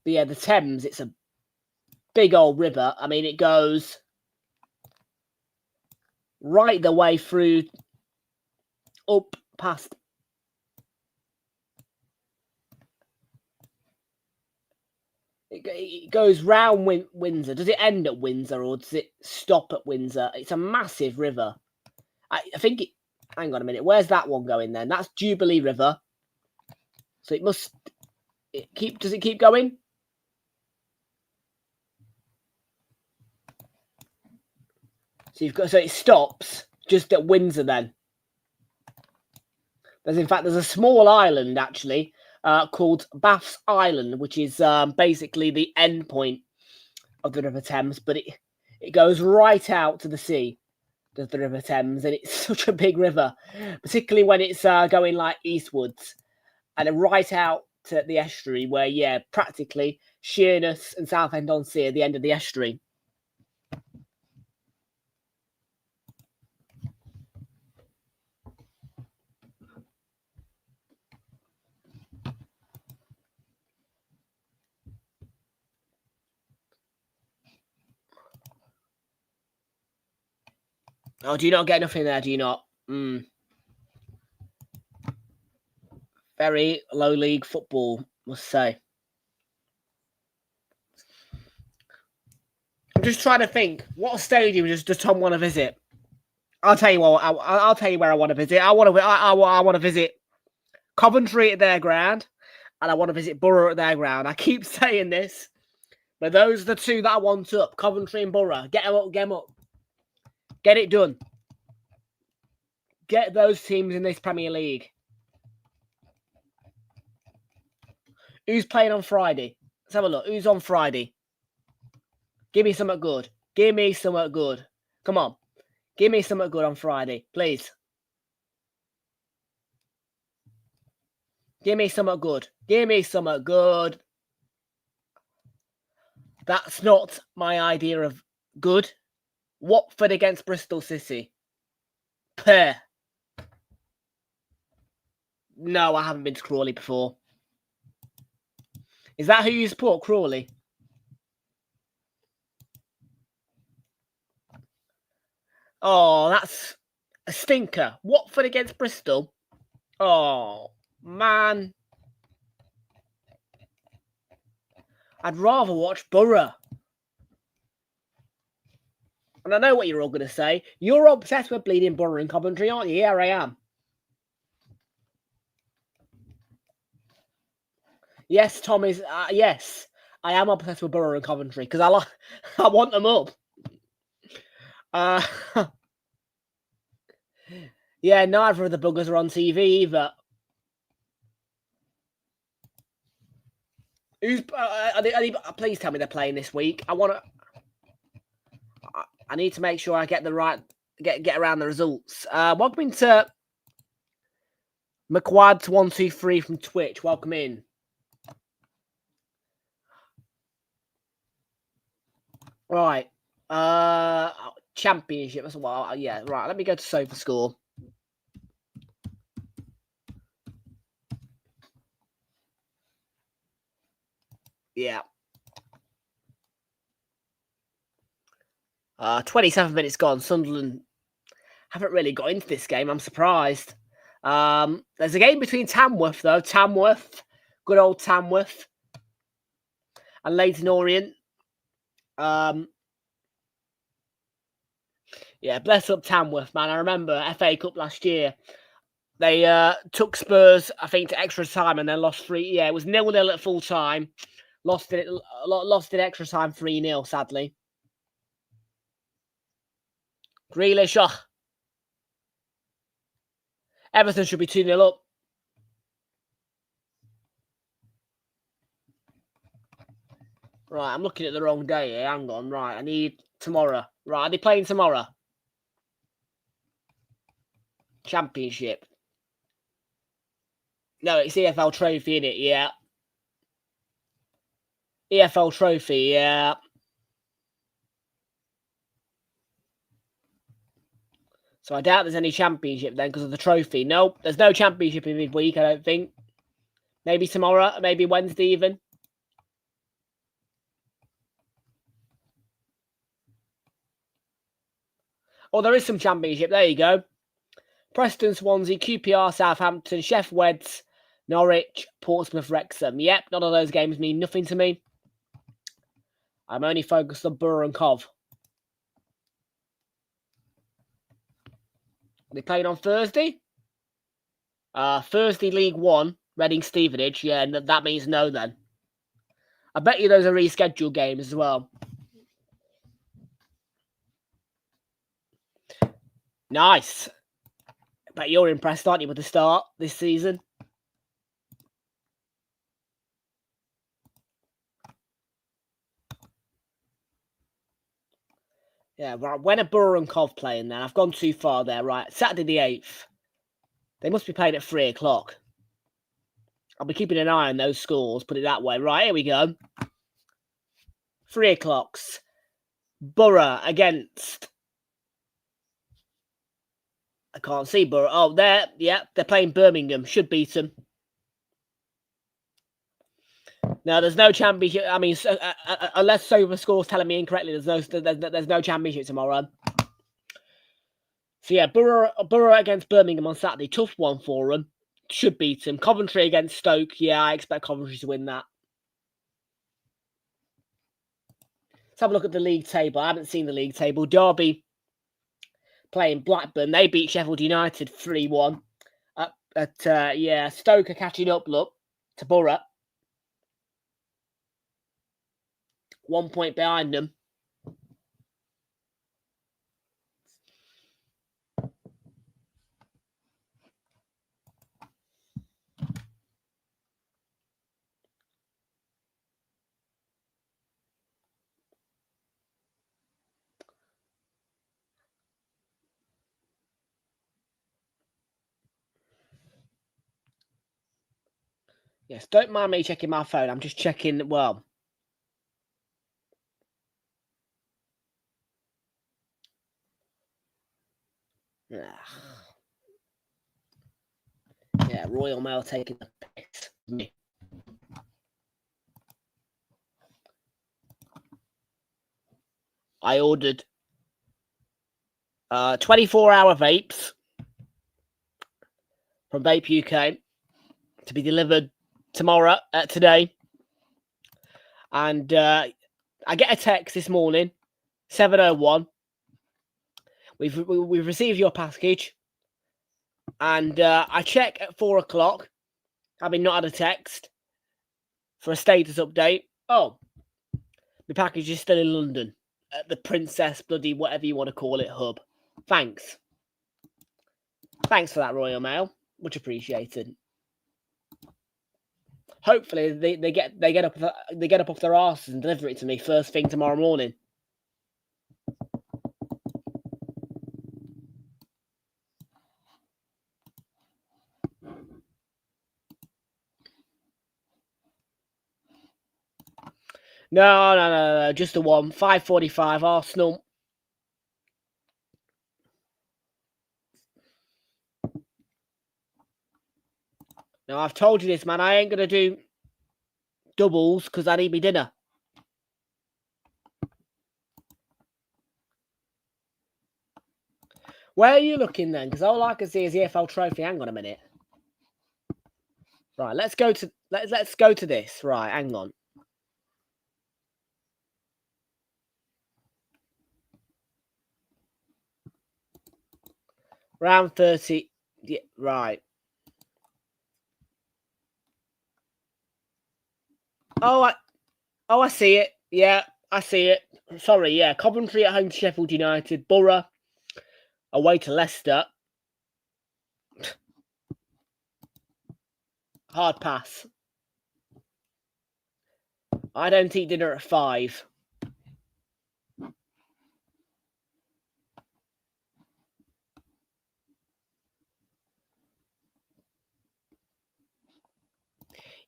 But yeah, the Thames, it's a big old river. I mean, it goes right the way through, up past. It goes round Windsor. Does it end at Windsor or does it stop at Windsor? It's a massive river. I think it... Hang on a minute. Where's that one going then? That's Jubilee River. So it must... Does it keep going? So it stops just at Windsor then. There's a small island actually called Bath's Island, which is basically the end point of the River Thames, but it goes right out to the sea. the River Thames, and it's such a big river, particularly when it's going like eastwards and right out to the estuary where, yeah, practically Sheerness and Southend-on-Sea are the end of the estuary. Oh, do you not get nothing there? Do you not? Very low league football, must say. I'm just trying to think. What stadium does Tom want to visit? I'll tell you what. I'll tell you where I want to visit. I want to visit Coventry at their ground, and I want to visit Borough at their ground. I keep saying this, but those are the two that I want up: Coventry and Borough. Get them up. Get them up. Get it done. Get those teams in this Premier League. Who's playing on Friday? Let's have a look. Who's on Friday? Give me something good. Give me something good. Come on. Give me something good on Friday, please. Give me something good. Give me something good. That's not my idea of good. Watford against Bristol City. Peh. No, I haven't been to Crawley before. Is that who you support, Crawley? Oh, that's a stinker. Watford against Bristol. Oh, man. I'd rather watch Borough. And I know what you're all going to say. You're obsessed with bleeding Borough in Coventry, aren't you? Yeah, I am. Yes, Tom is. Yes, I am obsessed with Borough and Coventry because I want them up. Yeah, neither of the buggers are on TV either. Who's? Please tell me they're playing this week. I need to make sure I get the right get around the results. Welcome to McWads123 from Twitch. Welcome in. Right. Championship as well. Yeah, right. Let me go to SofaScore. Yeah. 27 minutes gone. Sunderland haven't really got into this game. I'm surprised. There's a game between Tamworth, though. Tamworth. Good old Tamworth. And Leyton Orient. Yeah, bless up Tamworth, man. I remember FA Cup last year. They took Spurs, I think, to extra time and then lost 3. Yeah, it was 0-0 at full time. Lost it extra time 3-0, sadly. Grealish, Everton should be 2-0 up. Right, I'm looking at the wrong day here. Hang on. Right, I need tomorrow. Right, are they playing tomorrow? Championship. No, it's EFL Trophy, innit? Yeah. EFL Trophy, yeah. So I doubt there's any championship then because of the trophy. Nope, there's no championship in midweek, I don't think. Maybe tomorrow, maybe Wednesday even. Oh, there is some championship. There you go. Preston, Swansea, QPR, Southampton, Sheff Weds, Norwich, Portsmouth, Wrexham. Yep, none of those games mean nothing to me. I'm only focused on Borough and Cov. Are they playing on Thursday? Thursday League 1, Reading Stevenage. Yeah, that means no then. I bet you those are rescheduled games as well. Nice. I bet you're impressed, aren't you, with the start this season? Yeah, right. When are Borough and Cov playing then? I've gone too far there. Right, Saturday the 8th. They must be playing at 3 o'clock. I'll be keeping an eye on those scores, put it that way. Right, here we go. 3 o'clocks. Borough against... I can't see Borough. Oh, there. Yeah, they're playing Birmingham. Should beat them. No, there's no championship. I mean, unless SofaScore's telling me incorrectly, there's no championship tomorrow. So yeah, Borough against Birmingham on Saturday. Tough one for them. Should beat them. Coventry against Stoke. Yeah, I expect Coventry to win that. Let's have a look at the league table. I haven't seen the league table. Derby playing Blackburn. They beat Sheffield United 3-1. Yeah, Stoke are catching up, look, to Borough. 1 point behind them. Yes, don't mind me checking my phone. I'm just checking, well... Yeah, Royal Mail taking the piss. I ordered 24-hour vapes from Vape UK to be delivered today. And I get a text this morning, 7:01. We've received your package. And I check at 4 o'clock, having not had a text for a status update. Oh, the package is still in London at the Princess bloody whatever you want to call it hub. Thanks. Thanks for that, Royal Mail. Much appreciated. Hopefully they get up off their arses and deliver it to me first thing tomorrow morning. No, just the one. 5:45 Arsenal. Now, I've told you this, man. I ain't going to do doubles because I need me dinner. Where are you looking then? Because all I can see is the EFL trophy. Hang on a minute. Right, let's go to this. Right, hang on. Round 30. Yeah, right. Oh, I see it. Yeah, I see it. Sorry, yeah. Coventry at home to Sheffield United. Borough away to Leicester. Hard pass. I don't eat dinner at 5.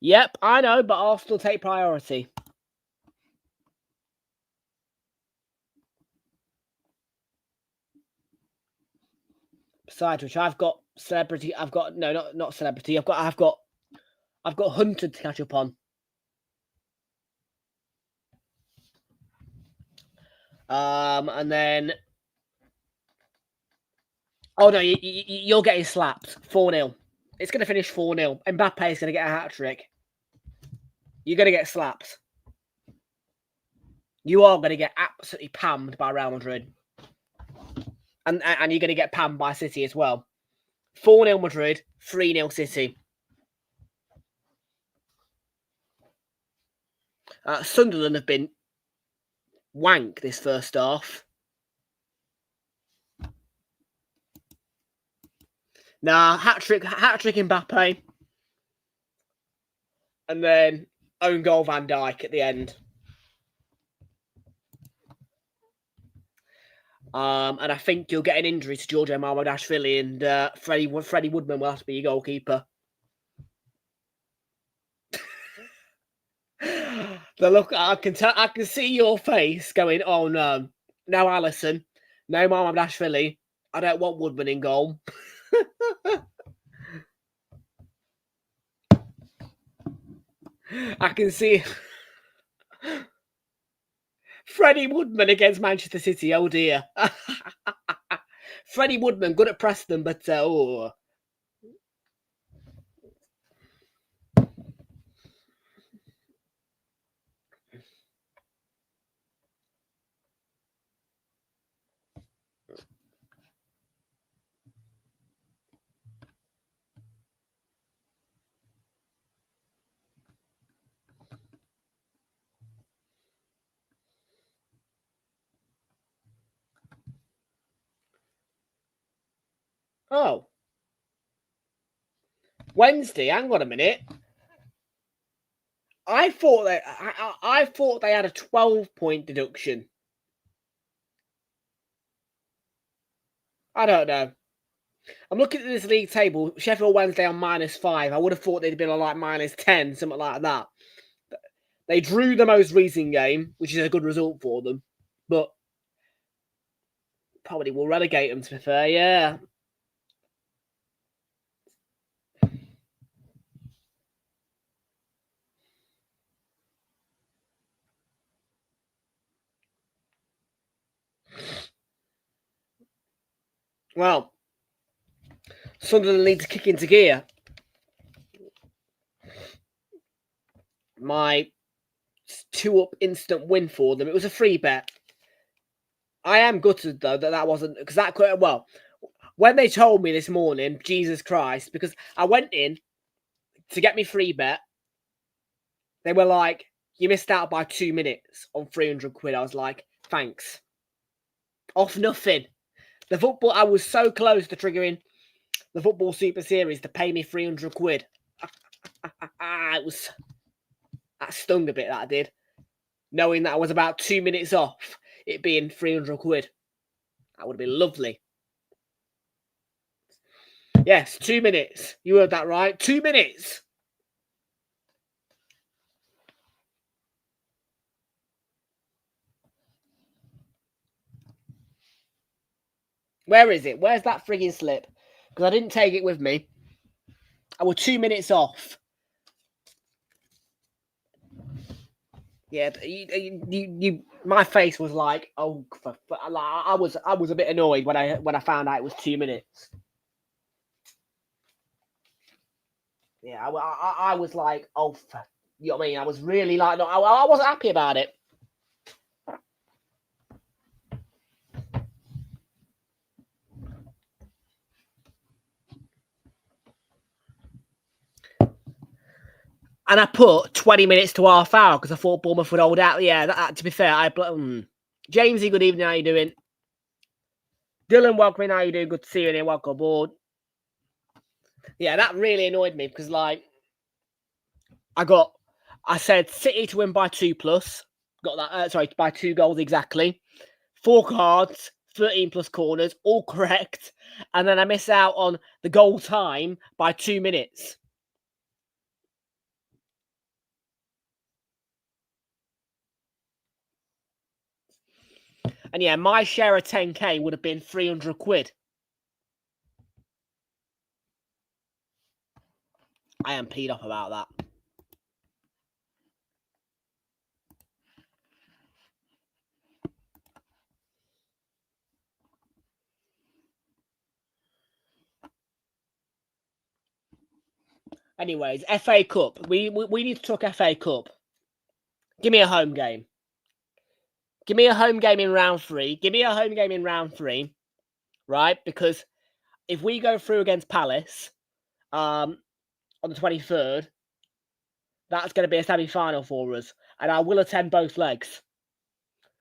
Yep, I know, but I'll still take priority. Besides which, I've got celebrity. I've got not celebrity. I've got Hunter to catch up on. And then, oh no, you're getting slapped 4-0. It's going to finish 4-0. Mbappe is going to get a hat trick. You're going to get slapped. You are going to get absolutely pammed by Real Madrid. And you're going to get pammed by City as well. 4-0 Madrid, 3-0 City. Sunderland have been wank this first half. Nah, hat-trick Mbappe. And then own goal Van Dijk at the end. And I think you'll get an injury to George Marmadashvili, and Freddie Woodman will have to be your goalkeeper. The look, I can see your face going, oh no, no Allison, no Marmadashvili. I don't want Woodman in goal. I can see Freddie Woodman against Manchester City. Oh dear. Freddie Woodman, good at Preston, but oh. Oh. Wednesday, hang on a minute. I thought they had a 12-point deduction. I don't know. I'm looking at this league table. Sheffield Wednesday on -5. I would have thought they'd been on like -10, something like that. They drew the most recent game, which is a good result for them, but probably will relegate them, to be fair, yeah. Well, Sunderland need to kick into gear. My 2-up instant win for them. It was a free bet. I am gutted, though, that wasn't... Because that could... Well, when they told me this morning, Jesus Christ, because I went in to get me free bet, they were like, you missed out by 2 minutes on 300 quid. I was like, thanks. Off nothing. The football... I was so close to triggering the Football Super Series to pay me 300 quid. It was... That stung a bit, that did. Knowing that I was about 2 minutes off it being 300 quid. That would have been lovely. Yes, 2 minutes. You heard that right. 2 minutes. Where is it? Where's that frigging slip? Because I didn't take it with me. I was 2 minutes off. Yeah, my face was like, oh, I was a bit annoyed when I found out it was 2 minutes. Yeah, I was like, oh, you know what I mean? I was really like, no, I wasn't happy about it. And I put 20 minutes to half hour because I thought Bournemouth would hold out. Yeah, to be fair, Jamesy, good evening. How you doing? Dylan, welcome in. How you doing? Good to see you in here. Welcome aboard. Yeah, that really annoyed me because, like, I said City to win by 2+. Got that, by 2 goals exactly. 4 cards, 13 plus corners, all correct. And then I miss out on the goal time by 2 minutes. And yeah, my share of 10k would have been 300 quid. I am peed off about that. Anyways, FA Cup. We need to talk FA Cup. Give me a home game. Give me a home game in round 3. Give me a home game in round 3. Right? Because if we go through against Palace on the 23rd, that's going to be a semi-final for us. And I will attend both legs.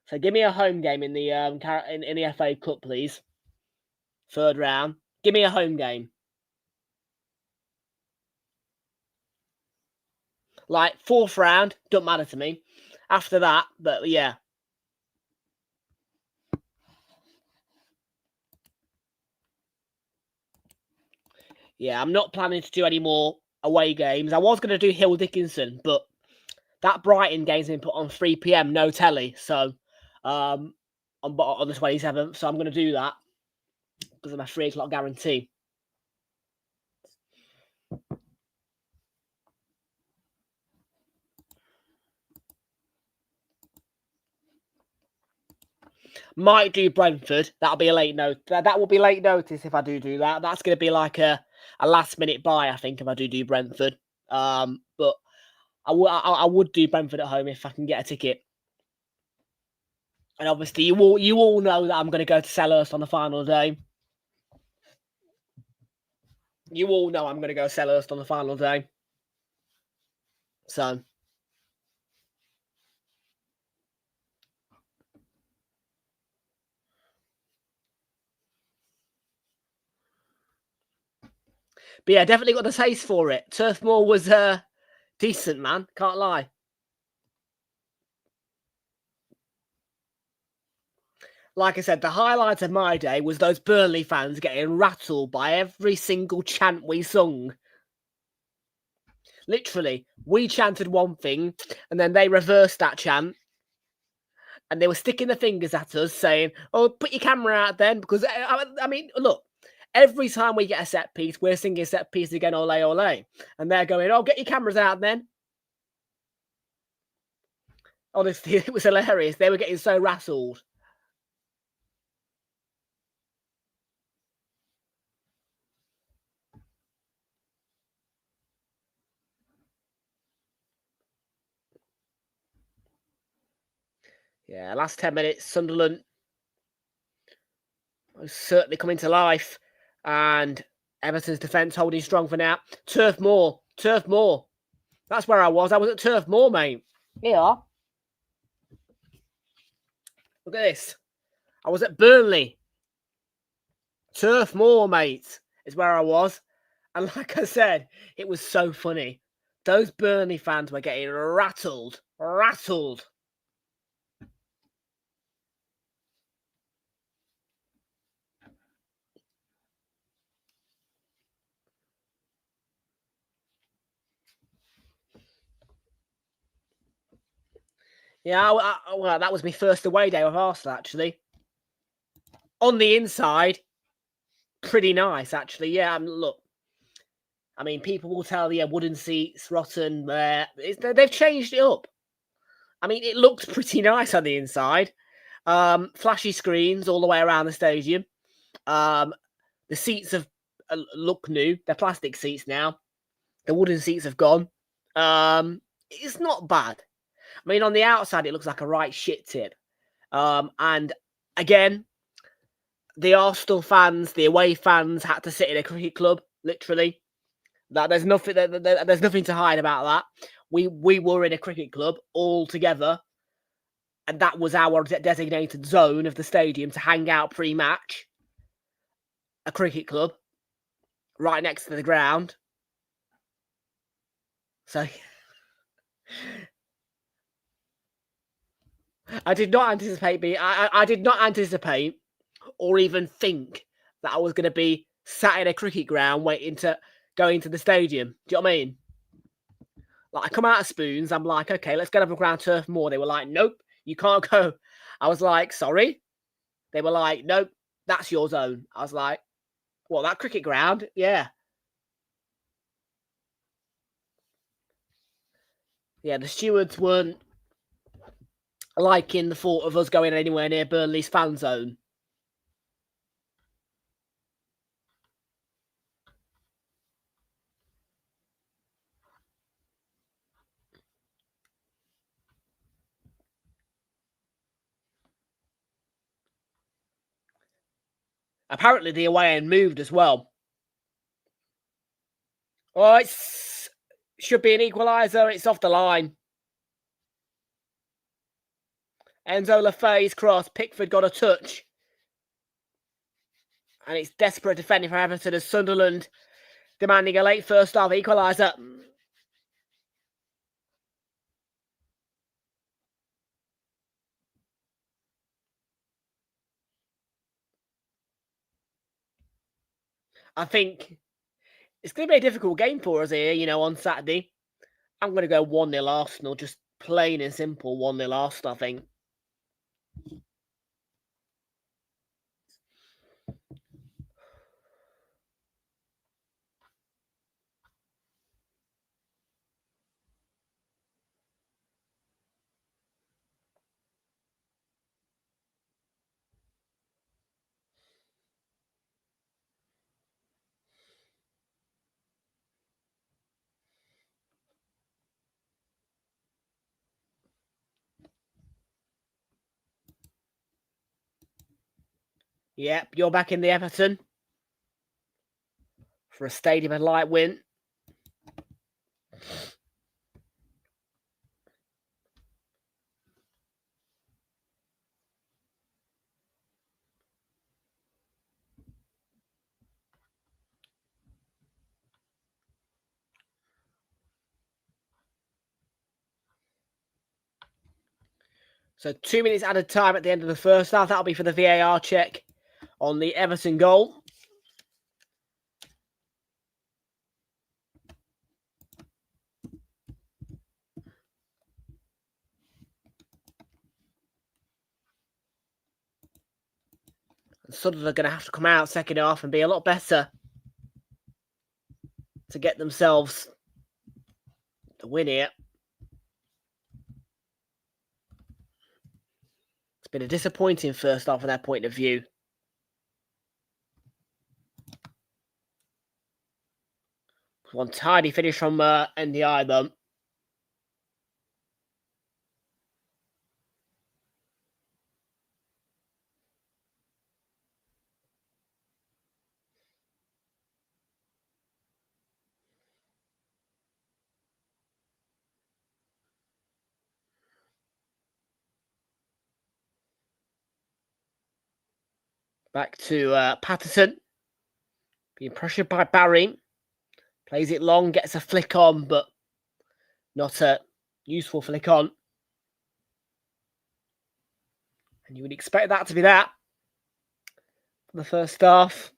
So give me a home game in the in the FA Cup, please. 3rd round. Give me a home game. Like 4th round, don't matter to me. After that, but yeah. Yeah, I'm not planning to do any more away games. I was going to do Hill Dickinson, but that Brighton game's been put on 3 p.m, no telly. So, on the 27th. So I'm going to do that because of my 3 o'clock guarantee. Might do Brentford. That'll be a late note. That will be late notice if I do that. That's going to be like a last minute buy, I think, if I do Brentford. But I would do Brentford at home if I can get a ticket. And obviously, you all know that I'm going to go to Selhurst on the final day. You all know I'm going to go Selhurst on the final day. So. But yeah, definitely got the taste for it. Turf Moor was decent, man. Can't lie. Like I said, the highlight of my day was those Burnley fans getting rattled by every single chant we sung. Literally, we chanted one thing, and then they reversed that chant. And they were sticking their fingers at us, saying, "Oh, put your camera out then." Because, I mean, look, every time we get a set piece, we're singing set piece again, ole, ole. And they're going, "Oh, get your cameras out then." Honestly, it was hilarious. They were getting so rattled. Yeah, last 10 minutes, Sunderland was certainly coming to life. And Everton's defence holding strong for now. Turf Moor. That's where I was. I was at Turf Moor, mate. Here. Look at this. I was at Burnley. Turf Moor, mate, is where I was. And like I said, it was so funny. Those Burnley fans were getting rattled. Yeah, well, that was my first away day with Arsenal, actually. On the inside, pretty nice, actually. Yeah, look. I mean, people will tell you wooden seats, rotten. They've changed it up. I mean, it looked pretty nice on the inside. Flashy screens all the way around the stadium. The seats have look new. They're plastic seats now. The wooden seats have gone. It's not bad. I mean, on the outside, it looks like a right shit tip. And again, the Arsenal fans, the away fans, had to sit in a cricket club, literally. There's nothing to hide about that. We were in a cricket club all together, and that was our designated zone of the stadium to hang out pre-match. A cricket club right next to the ground. So I did not anticipate I did not anticipate or even think that I was going to be sat in a cricket ground waiting to go into the stadium. Do you know what I mean? Like, I come out of Spoons, I'm like, okay, let's get over ground Turf Moor. They were like, nope, you can't go. I was like, sorry? They were like, nope, that's your zone. I was like, what, that cricket ground? Yeah. Yeah, the stewards weren't liking the thought of us going anywhere near Burnley's fan zone. Apparently, the away end moved as well. Oh, it should be an equaliser. It's off the line. Enzo Lafay's cross. Pickford got a touch. And it's desperate defending for Everton as Sunderland demanding a late first half equaliser. I think It's going to be a difficult game for us here, you know, on Saturday. I'm going to go 1-0 Arsenal, just plain and simple 1-0 Arsenal, I think. Yep, you're back in the Everton for a Stadium of Light win. So 2 minutes added time at the end of the first half. That'll be for the VAR check on the Everton goal. And Sunderland are going to have to come out second half and be a lot better to get themselves the win here. It's been a disappointing first half from their point of view. One tidy finish from NDI though. Back to Patterson. Being pressured by Barry. Plays it long, gets a flick on, but not a useful flick on. And you would expect that to be that for the first half.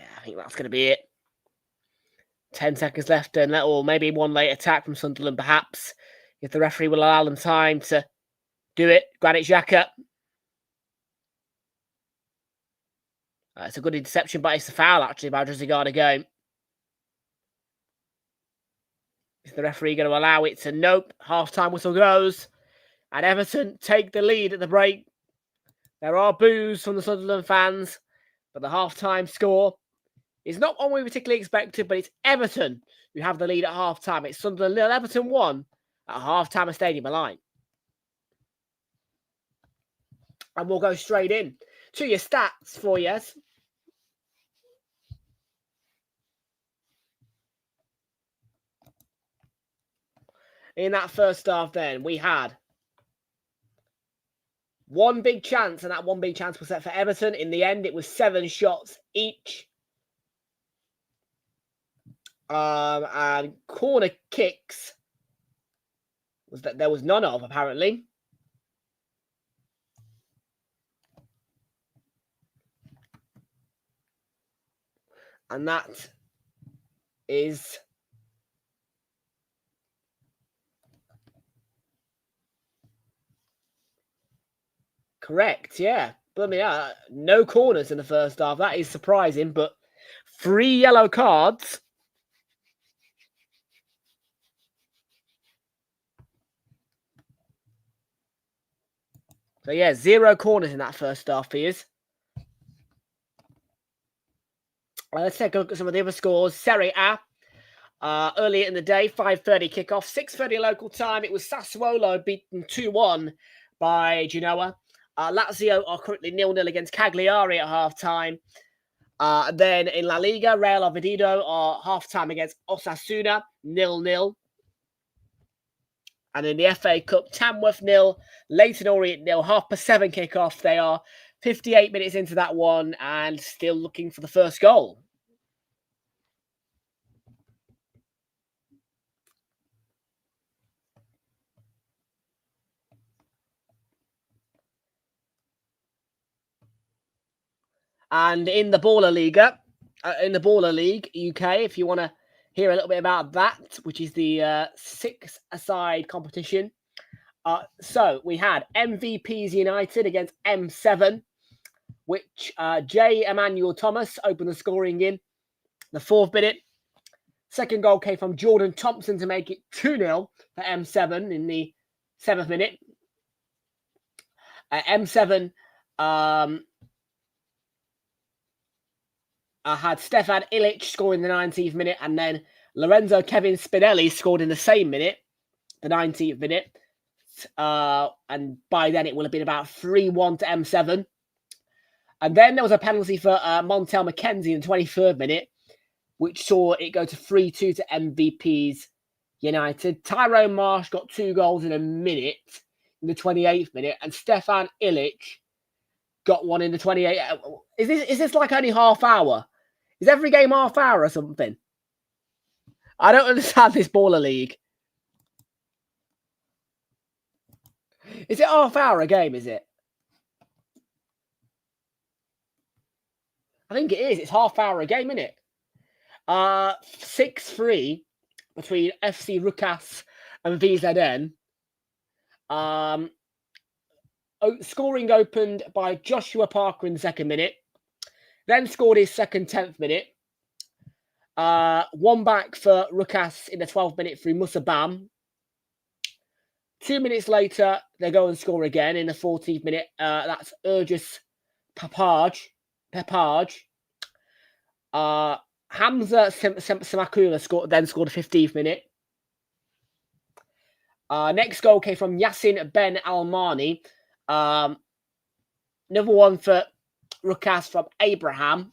I think that's going to be it. 10 seconds left, and or maybe one late attack from Sunderland, perhaps, if the referee will allow them time to do it. Granit Xhaka. It's a good interception, but it's a foul, actually, by Dresigarda go. Is the referee going to allow it to? Nope. Half-time whistle goes. And Everton take the lead at the break. There are boos from the Sunderland fans, but the half-time score is not one we particularly expected, but it's Everton who have the lead at half-time. It's Sunderland 0, Everton 1 at half-time at Stadium of Light. And we'll go straight in to your stats for you. In that first half then, we had one big chance, and that one big chance was set for Everton. In the end, it was 7 shots each. And corner kicks was that there was none of, apparently. And that is correct, yeah. But no corners in the first half. That is surprising, but 3 yellow cards. So, yeah, 0 corners in that first half, Piers. Let's take a look at some of the other scores. Serie A, earlier in the day, 5:30 kickoff, 6:30 local time. It was Sassuolo beaten 2-1 by Genoa. Lazio are currently 0-0 against Cagliari at half-time. Then in La Liga, Real Oviedo are half-time against Osasuna, 0-0. And in the FA Cup, Tamworth 0, Leyton Orient 0, 7:30 kickoff. They are 58 minutes into that one and still looking for the first goal. And in the Baller League, UK, if you want to hear a little bit about that, which is the 6-a-side competition. So we had MVPs United against M7, which J. Emmanuel Thomas opened the scoring in the 4th minute. Second goal came from Jordan Thompson to make it 2-0 for M7 in the 7th minute. M7 had Stefan Ilic score in the 19th minute, and then Lorenzo Kevin Spinelli scored in the same minute, the 19th minute. And by then it will have been about 3-1 to M7. And then there was a penalty for Montel McKenzie in the 23rd minute, which saw it go to 3-2 to MVPs United. Tyrone Marsh got 2 goals in a minute in the 28th minute, and Stefan Ilic got one in the 28th. Is this like only half hour? Is every game half hour or something? I don't understand this Baller League. Is it half hour a game, is it? I think it is. It's half hour a game, isn't it? 6-3 between FC Rukas and VZN. Scoring opened by Joshua Parker in the 2nd minute. Then scored his second 10th minute. One back for Rukas in the 12th minute through Musa Bam. 2 minutes later, they go and score again in the 14th minute. That's Urgis Pepage. Hamza Samakula scored the 15th minute. Next goal came from Yassin Ben Almani. Another one for Rukas from Abraham.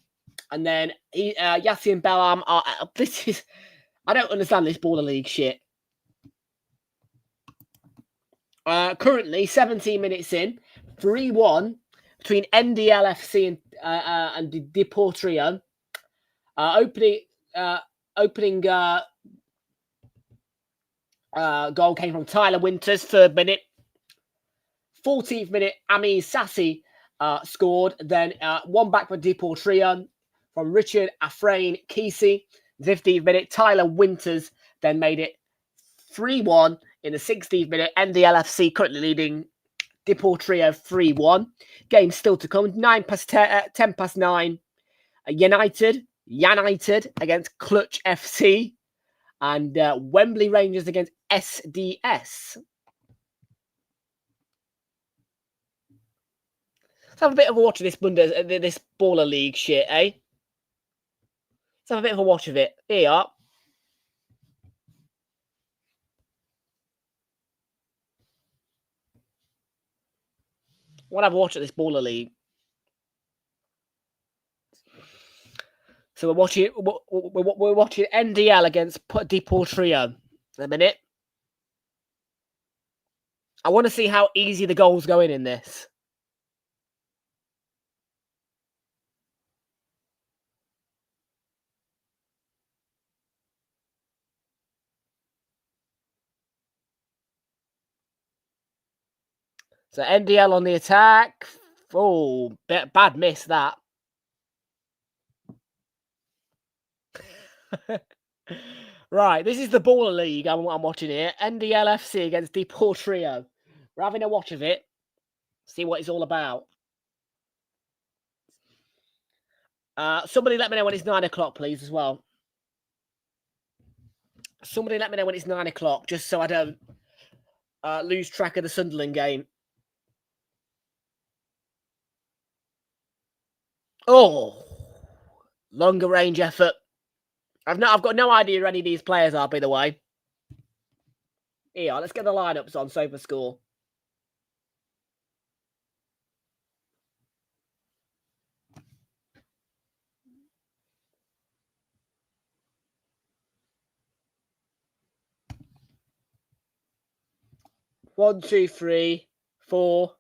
And then Yassin Belam. I don't understand this Baller League shit. Currently, 17 minutes in, 3-1 between NDLFC and Deportrio. Opening goal came from Tyler Winters, 3rd minute. 14th minute, Ami Sassi scored. Then one back for Deportrio from Richard Afrain Kesey. 15th minute, Tyler Winters then made it 3-1 in the 16th minute. NDLFC currently leading Deportrio 3-1. Game still to come. 10 past 9. United against Clutch FC. And Wembley Rangers against SDS. Let's have a bit of a watch of this this Baller League shit, eh? Let's have a bit of a watch of it. Here you are. We'll have a watch at this Baller League. So we're watching NDL against Deportrio in a minute. I want to see how easy the goals go in this. So NDL on the attack. Oh, bad miss that. Right, this is the Baller League I'm watching here. NDL FC against Deportrio. We're having a watch of it. See what it's all about. Somebody let me know when it's 9 o'clock, please, as well. Somebody let me know when it's 9 o'clock, just so I don't lose track of the Sunderland game. Oh, longer range effort. I've got no idea who any of these players are, by the way. Here, let's get the lineups on SofaScore. One, two, three, 4,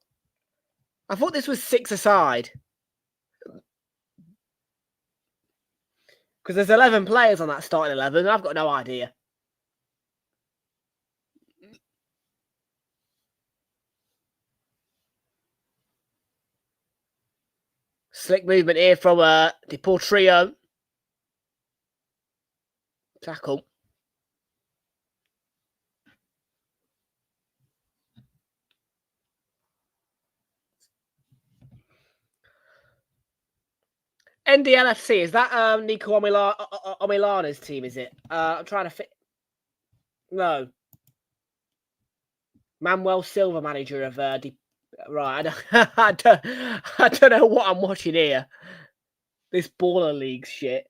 I thought this was 6-a-side. Because there's 11 players on that starting 11. I've got no idea. Slick movement here from Deportrio. Tackle. NDLFC, is that Nico Omilana's team, is it? I'm trying to fit. No. Manuel Silva, manager of right. I don't know what I'm watching here. This baller league shit.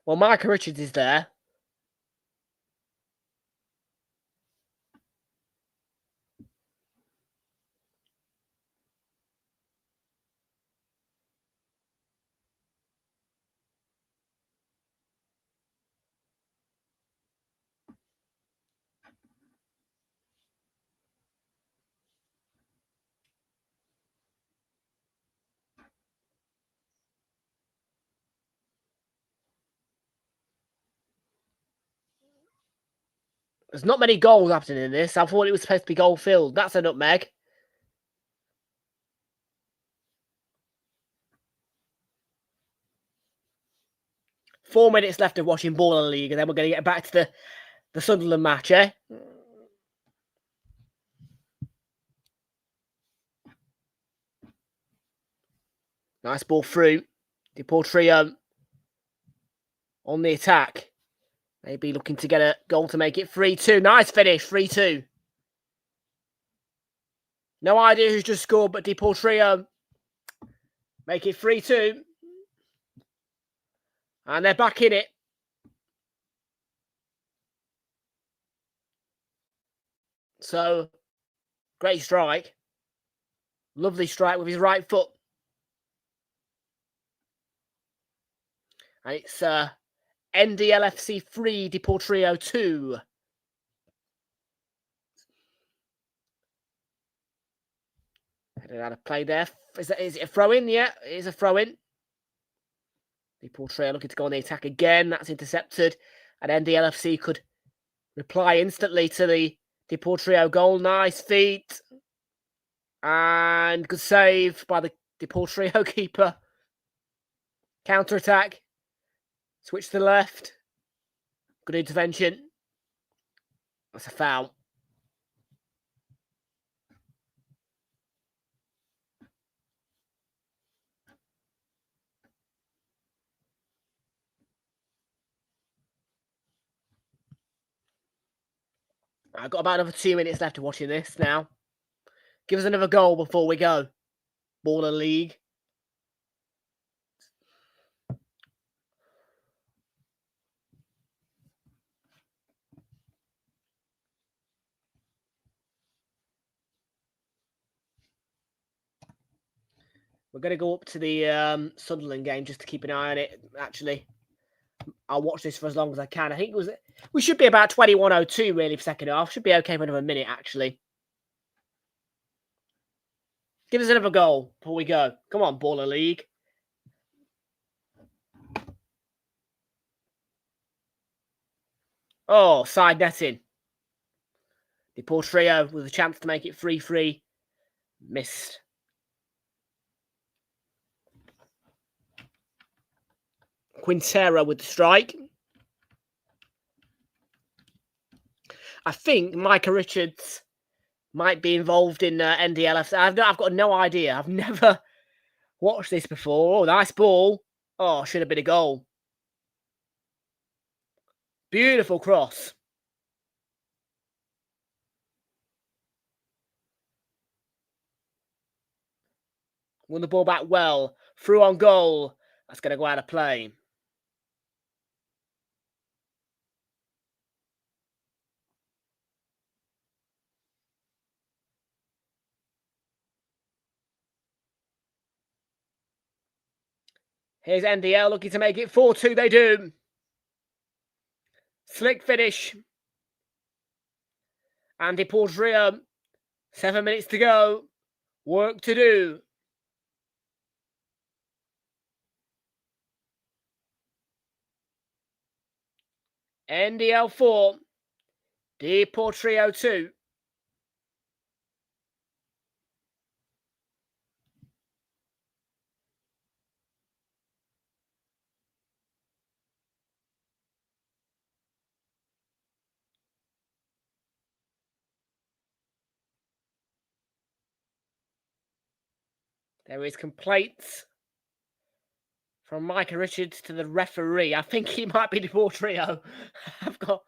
Well, Micah Richards is there. There's not many goals happening in this. I thought it was supposed to be goal filled. That's a nutmeg. Four minutes left of watching Baller League, and then we're going to get back to the Sunderland match, eh? Nice ball through. Deportrio on the attack. Maybe looking to get a goal to make it 3-2. Nice finish, 3-2. No idea who's just scored, but Deportrio make it 3-2. And they're back in it. So, great strike. Lovely strike with his right foot. And it's NDLFC 3, Deportrio 2. I don't know how to play there. Is it a throw-in? Yeah, it is a throw-in. Deportrio looking to go on the attack again. That's intercepted. And NDLFC could reply instantly to the Deportrio goal. Nice feet. And good save by the Deportrio keeper. Counter-attack. Switch to the left. Good intervention. That's a foul. I've got about another 2 minutes left of watching this now. Give us another goal before we go. Baller League. We're going to go up to the Sunderland game just to keep an eye on it, actually. I'll watch this for as long as I can. I think we should be about 21:02 really for second half. Should be okay for another minute, actually. Give us another goal before we go. Come on, Baller League. Oh, side netting. Deportrio with a chance to make it 3-3. Missed. Quintero with the strike. I think Micah Richards might be involved in NDLFC. I've got no idea. I've never watched this before. Oh, nice ball. Oh, should have been a goal. Beautiful cross. Won the ball back well. Through on goal. That's going to go out of play. Here's NDL looking to make it 4-2. They do. Slick finish. Andy Portrio. 7 minutes to go. Work to do. NDL 4. Di Portrio 2. There is complaints from Micah Richards to the referee. I think he might be Di Portrio. I've got...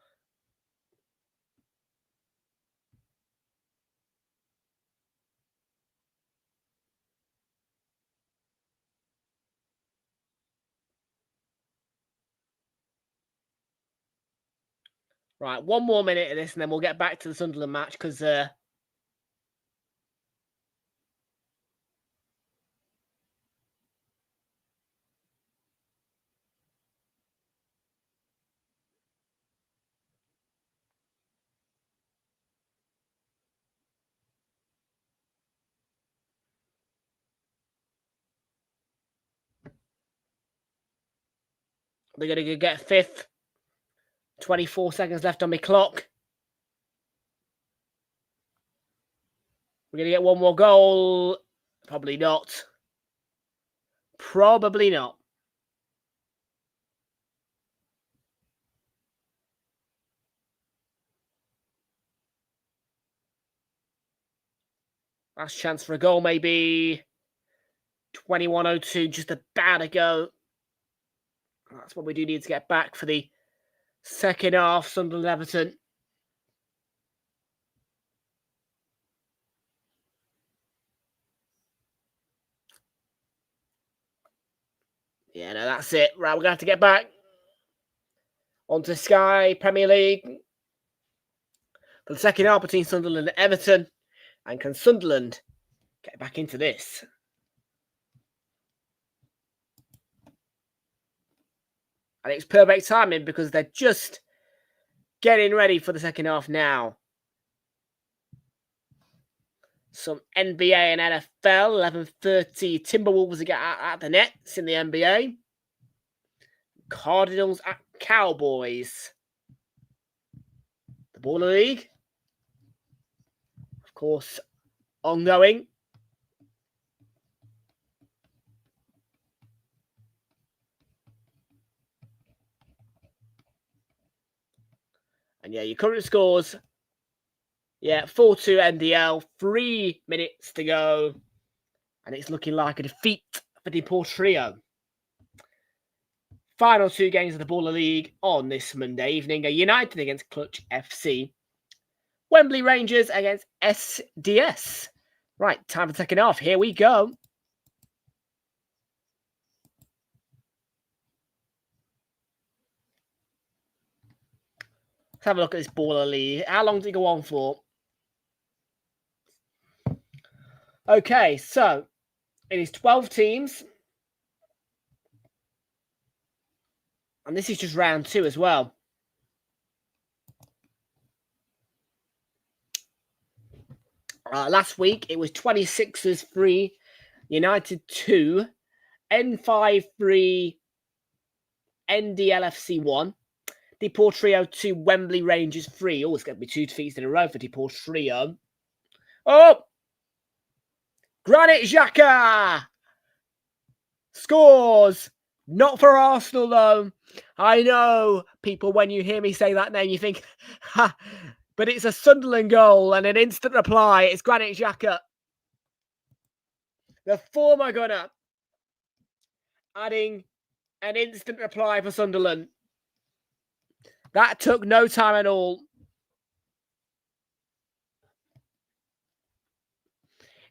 Right, one more minute of this and then we'll get back to the Sunderland match because... they're going to get fifth. 24 seconds left on my clock. We're going to get one more goal. Probably not. Probably not. Last chance for a goal, maybe. 21:02, just about to go. That's what we do need to get back for the second half. Sunderland Everton. Yeah, no, that's it. Right, we're going to have to get back onto Sky Premier League for the second half between Sunderland and Everton. And can Sunderland get back into this? And it's perfect timing because they're just getting ready for the second half now. Some NBA and NFL, 11:30 Timberwolves get at the Nets in the NBA. Cardinals at Cowboys. The Baller League, of course, ongoing. And yeah, your current scores. Yeah, 4-2 NDL, 3 minutes to go. And it's looking like a defeat for Di Portrio. Final 2 games of the Baller League on this Monday evening are United against Clutch FC. Wembley Rangers against SDS. Right, time for the second half. Here we go. Let's have a look at this Baller League. How long does it go on for? Okay, so it is 12 teams. And this is just round 2 as well. Last week, it was 26ers 3, United 2, N5 3, NDLFC 1, Di Portrio 2, Wembley Rangers 3. Oh, it's going to be 2 defeats in a row for Di Portrio. Oh! Granit Xhaka scores. Not for Arsenal, though. I know, people, when you hear me say that name, you think, ha, but it's a Sunderland goal and an instant reply. It's Granit Xhaka, the former gunner, adding an instant reply for Sunderland. That took no time at all.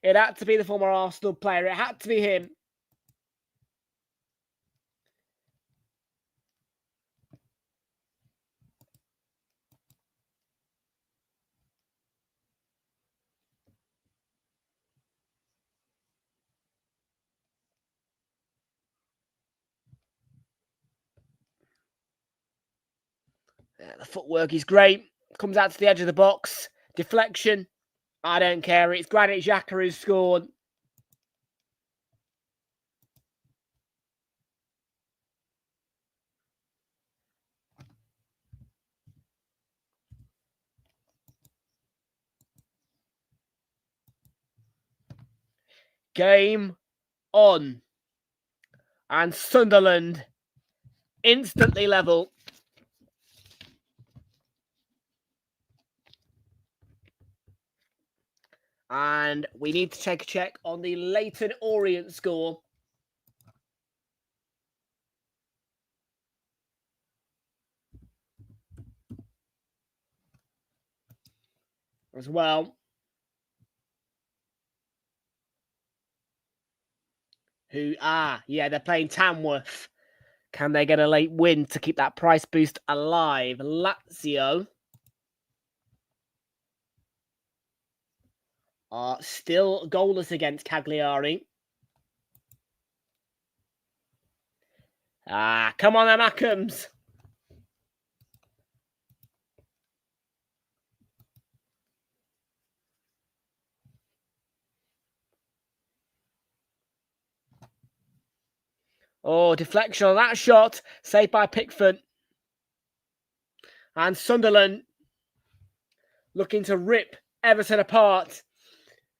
It had to be the former Arsenal player. It had to be him. The footwork is great. Comes out to the edge of the box. Deflection. I don't care. It's Granit Xhaka who scored. Game on. And Sunderland instantly level. And we need to take a check on the Leyton Orient score. As well. They're playing Tamworth. Can they get a late win to keep that price boost alive? Lazio are still goalless against Cagliari. Come on then, Ackhams. Oh, deflection on that shot. Saved by Pickford. And Sunderland looking to rip Everton apart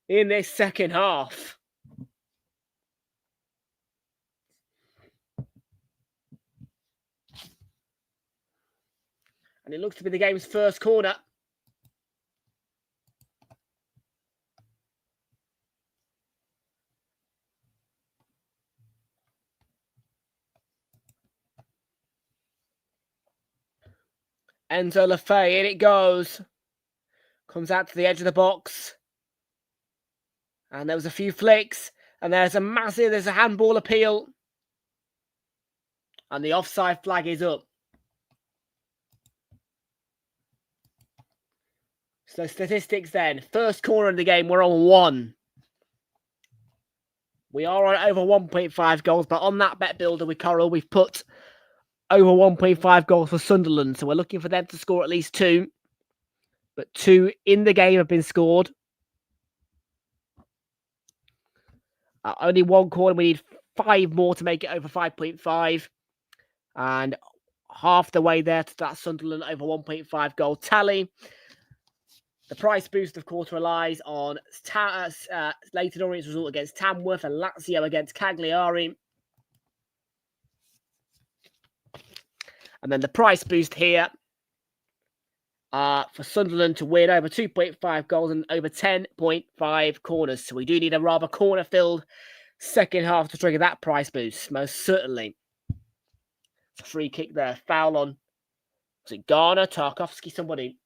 in this second half. And it looks to be the game's first corner. Enzo Lefebvre, in it goes. Comes out to the edge of the box. And there was a few flicks. And there's a handball appeal. And the offside flag is up. So statistics then. First corner of the game, we're on 1. We are on over 1.5 goals. But on that bet builder with Coral, we've put over 1.5 goals for Sunderland. So we're looking for them to score at least 2. But 2 in the game have been scored. Only 1 corner. We need 5 more to make it over 5.5. And half the way there to that Sunderland over 1.5 goal tally. The price boost, of course, relies on Leyton Orient's result against Tamworth and Lazio against Cagliari. And then the price boost here for Sunderland to win over 2.5 goals and over 10.5 corners. So we do need a rather corner-filled second half to trigger that price boost, most certainly. It's a free kick there. Foul on. Was it Garner, Tarkovsky, somebody?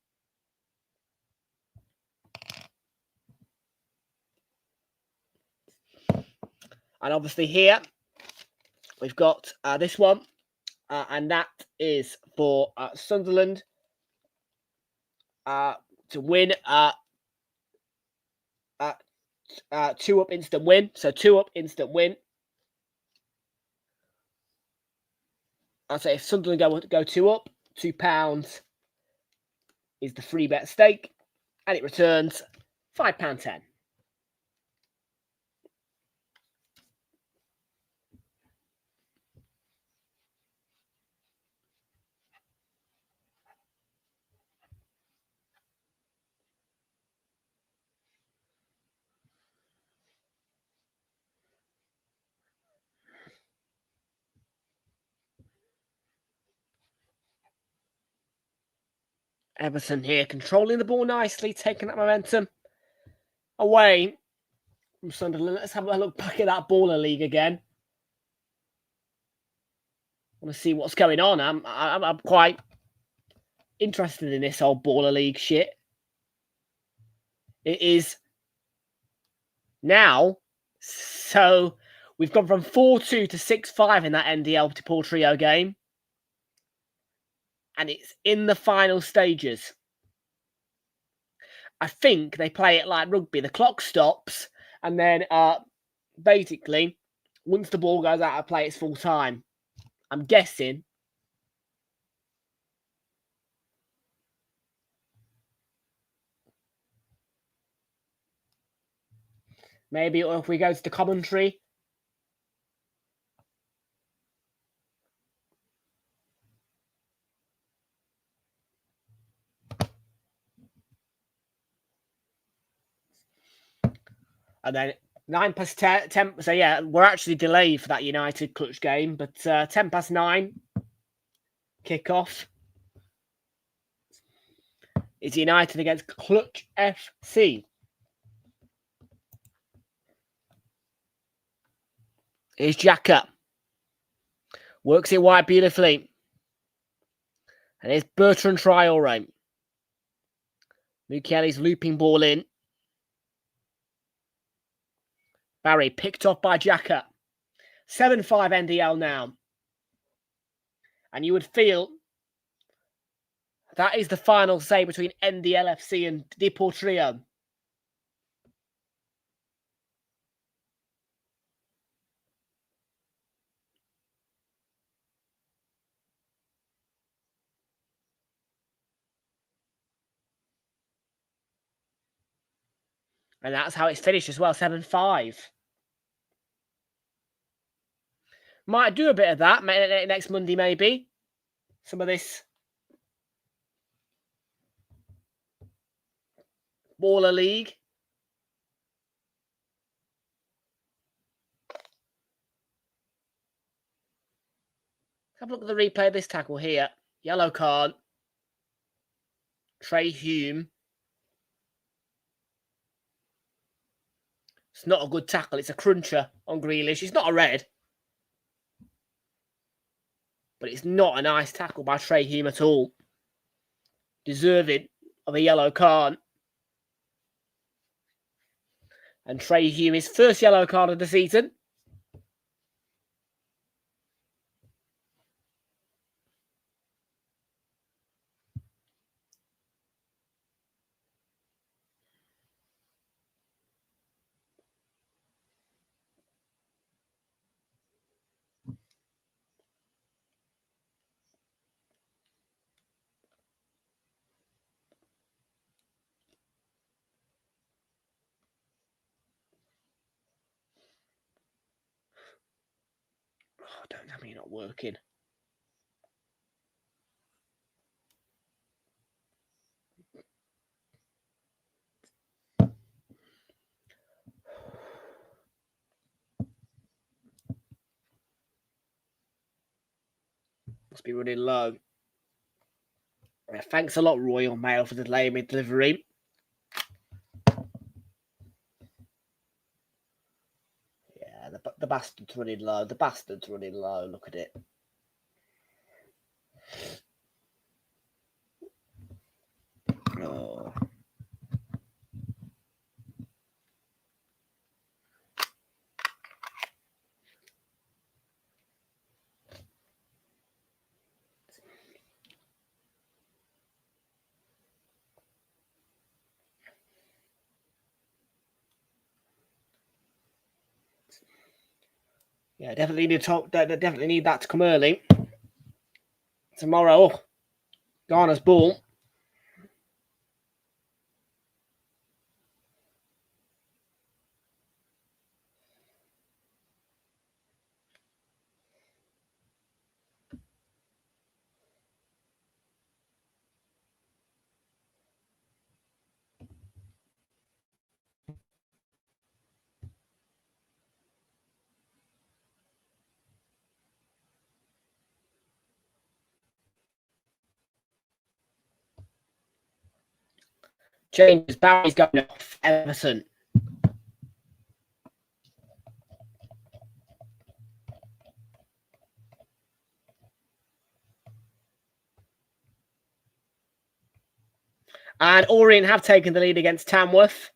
And obviously here, we've got this one. And that is for Sunderland to win 2 up instant win. So 2 up instant win. I'd say if Sunderland go 2 up, £2 is the free bet stake. And it returns £5.10. Everton here, controlling the ball nicely, taking that momentum away from Sunderland. Let's have a look back at that Baller League again. I want to see what's going on. I'm quite interested in this whole Baller League shit. It is now, so we've gone from 4-2 to 6-5 in that NDL Paul Trio game. And it's in the final stages. I think they play it like rugby. The clock stops, and then basically, once the ball goes out of play, it's full time. I'm guessing Maybe if we go to the commentary. And then 9 past 10. So, yeah, we're actually delayed for that United clutch game. But 10 past 9, kick-off. It's United against Clutch FC. Here's Xhaka. Works it wide beautifully. And here's Bertrand Traoré. Mukele's looping ball in. Barry picked off by Xhaka. 7-5 NDL now. And you would feel that is the final say between NDL FC and Deportrio. And that's how it's finished as well, 7-5. Might do a bit of that next Monday, maybe. Some of this Baller League. Have a look at the replay of this tackle here. Yellow card. Trey Hume. It's not a good tackle. It's a cruncher on Grealish. It's not a red. But it's not a nice tackle by Trey Hume at all. Deserving of a yellow card. And Trey Hume, his first yellow card of the season. Oh, don't tell me you're not working. Must be running low. Thanks a lot, Royal Mail, for the delay in delivery. Yeah, the bastard's running low. The bastard's running low. Look at it. Oh. Yeah, definitely need that to come early. Tomorrow, Ghana's ball. James Barry's going off Everton. And Orient have taken the lead against Tamworth.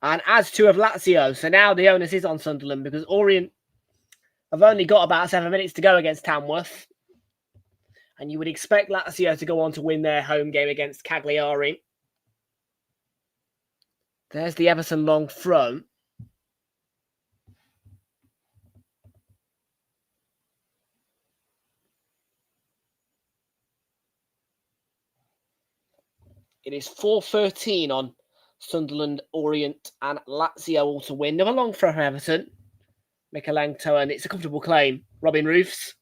And as to of Lazio. So now the onus is on Sunderland because Orient have only got about 7 minutes to go against Tamworth. And you would expect Lazio to go on to win their home game against Cagliari. There's the Everton long throw. It is 4:13 on Sunderland, Orient and Lazio all to win. Another long throw for Everton. Realltom, and it's a comfortable claim. Robin Roofs.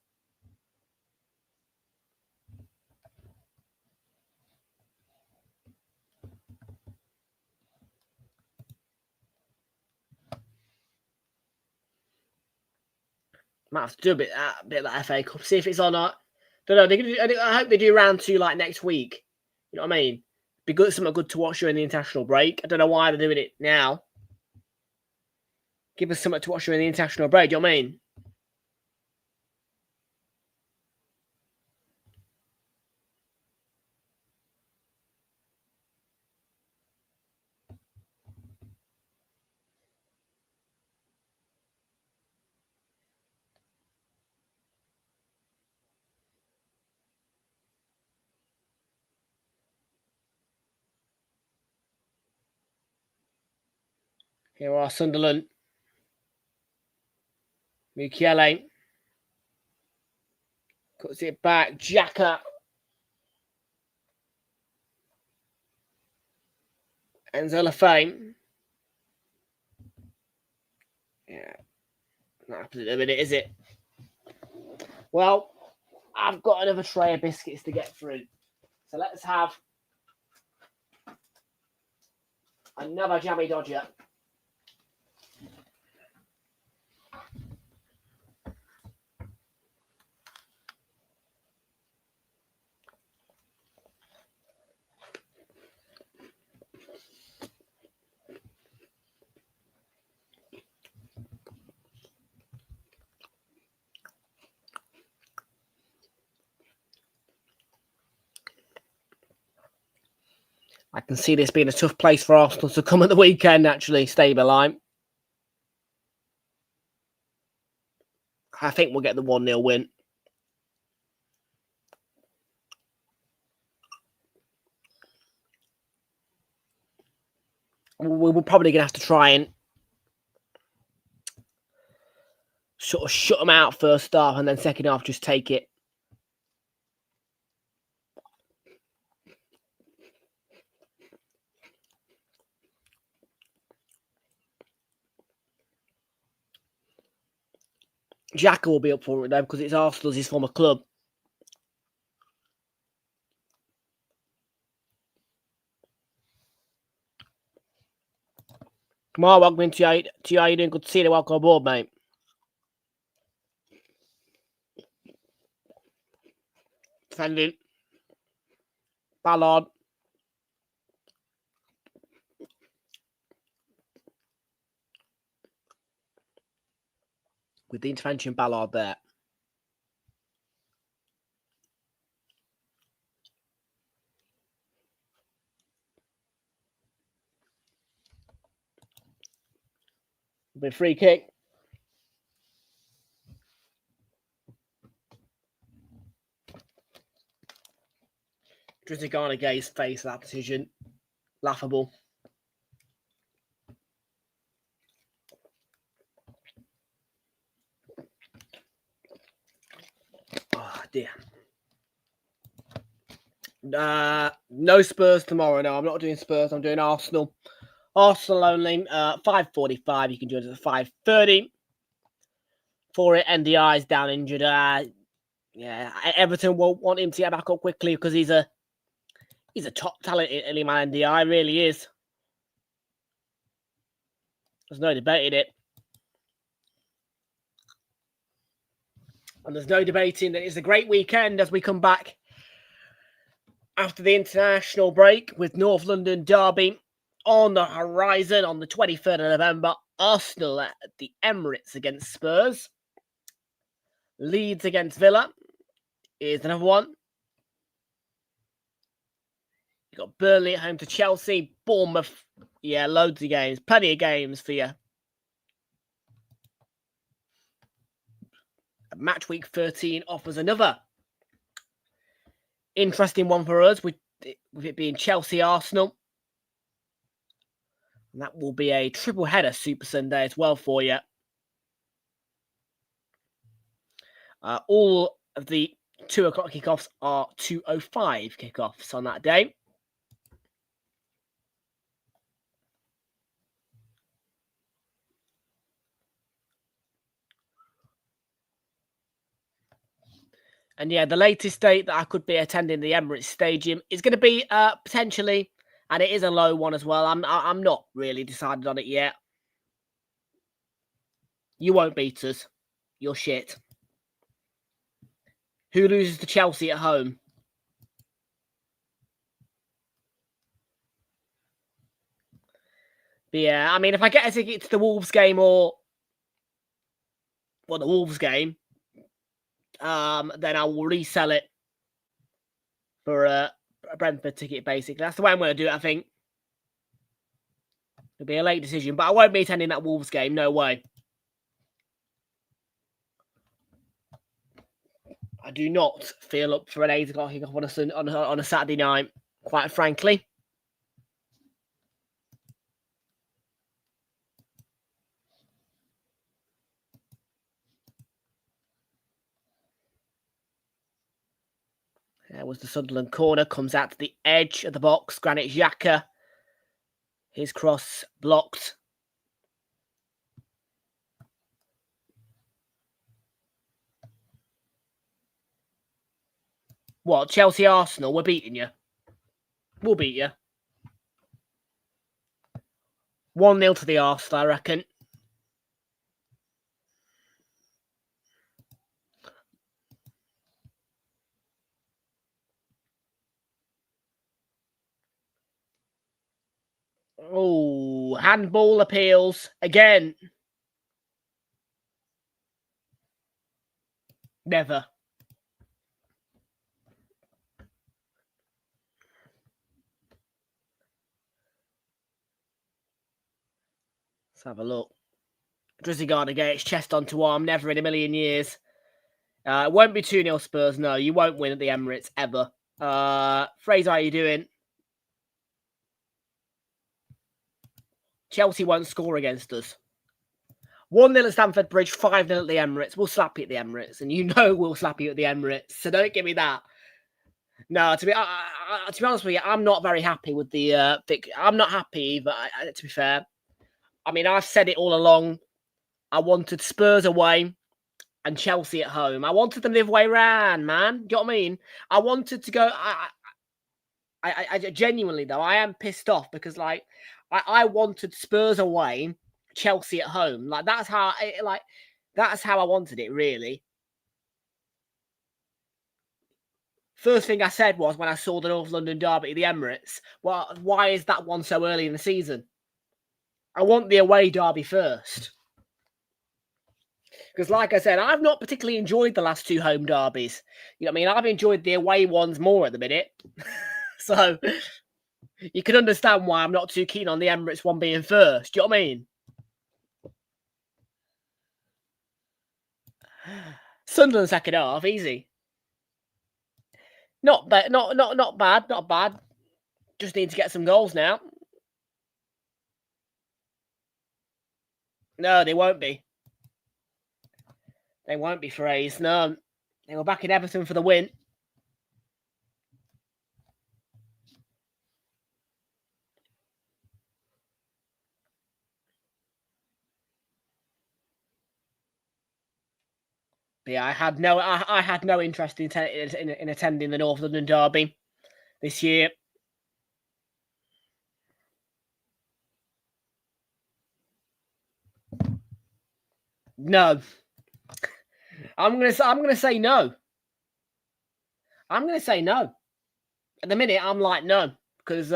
Might have to do a bit of that FA Cup. See if it's on. Don't know. I hope they do round 2 like next week. You know what I mean? Be good, something good to watch during the international break. I don't know why they're doing it now. Give us something to watch during the international break. Do you know what I mean? Here are Sunderland. Mukiele. Cuts it back. Xhaka. Enzo Lafayette. Yeah. Not happening in a minute, is it? Well, I've got another tray of biscuits to get through. So let's have another Jammy Dodger. I can see this being a tough place for Arsenal to come at the weekend, actually, stabilise. I think we'll get the 1-0 win. We're probably going to have to try and sort of shut them out first half and then second half just take it. Xhaka will be up for it though because it's Arsenal's his former club. Come on, welcome into you. How you doing? Good to see you. Welcome aboard, mate. Defending. Ballard. With the intervention, Ballard there. Be free kick. Trizigana Gay's face of that decision. Laughable. Oh, dear. No Spurs tomorrow. No, I'm not doing Spurs. I'm doing Arsenal. Arsenal only. 5:45. You can join us at 5:30. For it, NDI's down injured. Yeah, Everton won't want him to get back up quickly because he's a top talent in man. NDI really is. There's no debating it. And there's no debating that it's a great weekend as we come back after the international break with North London Derby on the horizon on the 23rd of November. Arsenal at the Emirates against Spurs. Leeds against Villa is another one. You've got Burnley at home to Chelsea. Bournemouth. Yeah, loads of games. Plenty of games for you. Match week 13 offers another interesting one for us with it being Chelsea-Arsenal. And that will be a triple header Super Sunday as well for you. All of the 2 o'clock kickoffs are 2:05 kickoffs on that day. And yeah, the latest date that I could be attending the Emirates Stadium is going to be potentially, and it is a low one as well. I'm not really decided on it yet. You won't beat us. You're shit. Who loses to Chelsea at home? But yeah, I mean, if I get a ticket to the Wolves game the Wolves game, then I will resell it for a Brentford ticket, basically. That's the way I'm going to do it, I think. It'll be a late decision, but I won't be attending that Wolves game. No way. I do not feel up for an 8 o'clock kickoff on a Saturday night, quite frankly. There was the Sunderland corner, comes out to the edge of the box. Granit Xhaka, his cross blocked. What, Chelsea Arsenal? We're beating you. We'll beat you. 1-0 to the Arsenal, I reckon. Oh, handball appeals again. Never. Let's have a look. Drizzy to get his chest onto arm. Never in a million years. It won't be 2-0 Spurs. No, you won't win at the Emirates ever. Fraser, how are you doing? Chelsea won't score against us. 1-0 at Stamford Bridge, 5-0 at the Emirates. We'll slap you at the Emirates, and you know we'll slap you at the Emirates. So don't give me that. No, to be honest with you, I'm not very happy with the. I'm not happy, but to be fair, I mean I've said it all along. I wanted Spurs away and Chelsea at home. I wanted them the other way round, man. Do you know what I mean? I wanted to go. I genuinely though, I am pissed off because like I wanted Spurs away, Chelsea at home. Like that's how I wanted it, really. First thing I said was when I saw the North London derby at the Emirates, well, why is that one so early in the season? I want the away derby first. Because like I said, I've not particularly enjoyed the last two home derbies. You know what I mean? I've enjoyed the away ones more at the minute. So you can understand why I'm not too keen on the Emirates one being first. Do you know what I mean? Sunderland second half, easy. Not bad, not bad. Just need to get some goals now. No, they won't be. They won't be phrased. No, they were back in Everton for the win. But yeah, I had no interest in attending the North London derby this year. No, I'm gonna say no. I'm gonna say no. At the minute, I'm like no because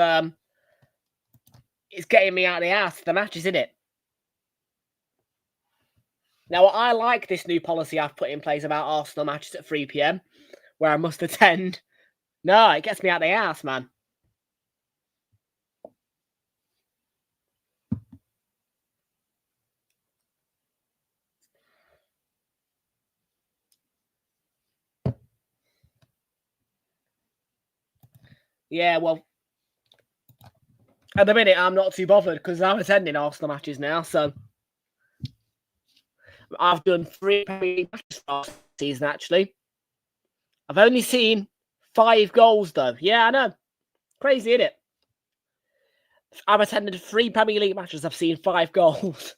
it's getting me out of the ass. The match is in it. Now, I like this new policy I've put in place about Arsenal matches at 3 p.m, where I must attend. No, it gets me out of the ass, man. Yeah, well, at the minute, I'm not too bothered because I'm attending Arsenal matches now, so I've done 3 Premier League matches last season, actually. I've only seen 5 goals, though. Yeah, I know. Crazy, isn't it? I've attended 3 Premier League matches. I've seen 5 goals.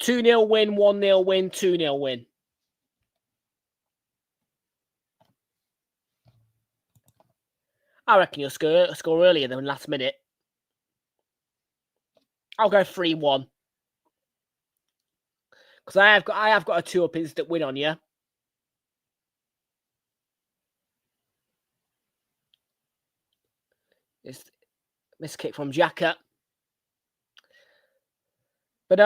2-0 win, 1-0 win, 2-0 win. I reckon you'll score earlier than last minute. I'll go 3-1. Because I have got a 2-up instant win on you. It's missed kick from Xhaka. But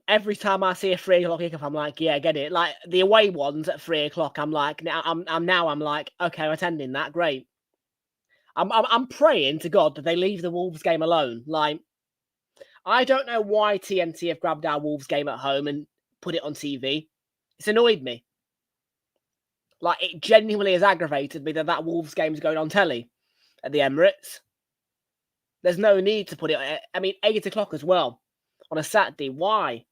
every time I see a 3 o'clock kickoff, I'm like, yeah, I get it. Like the away ones at 3 o'clock, I'm like, I'm like, okay, I'm attending that, great. I'm praying to God that they leave the Wolves game alone. Like, I don't know why TNT have grabbed our Wolves game at home and put it on TV. It's annoyed me. Like, it genuinely has aggravated me that Wolves game is going on telly at the Emirates. There's no need to put it. I mean, 8 o'clock as well on a Saturday. Why?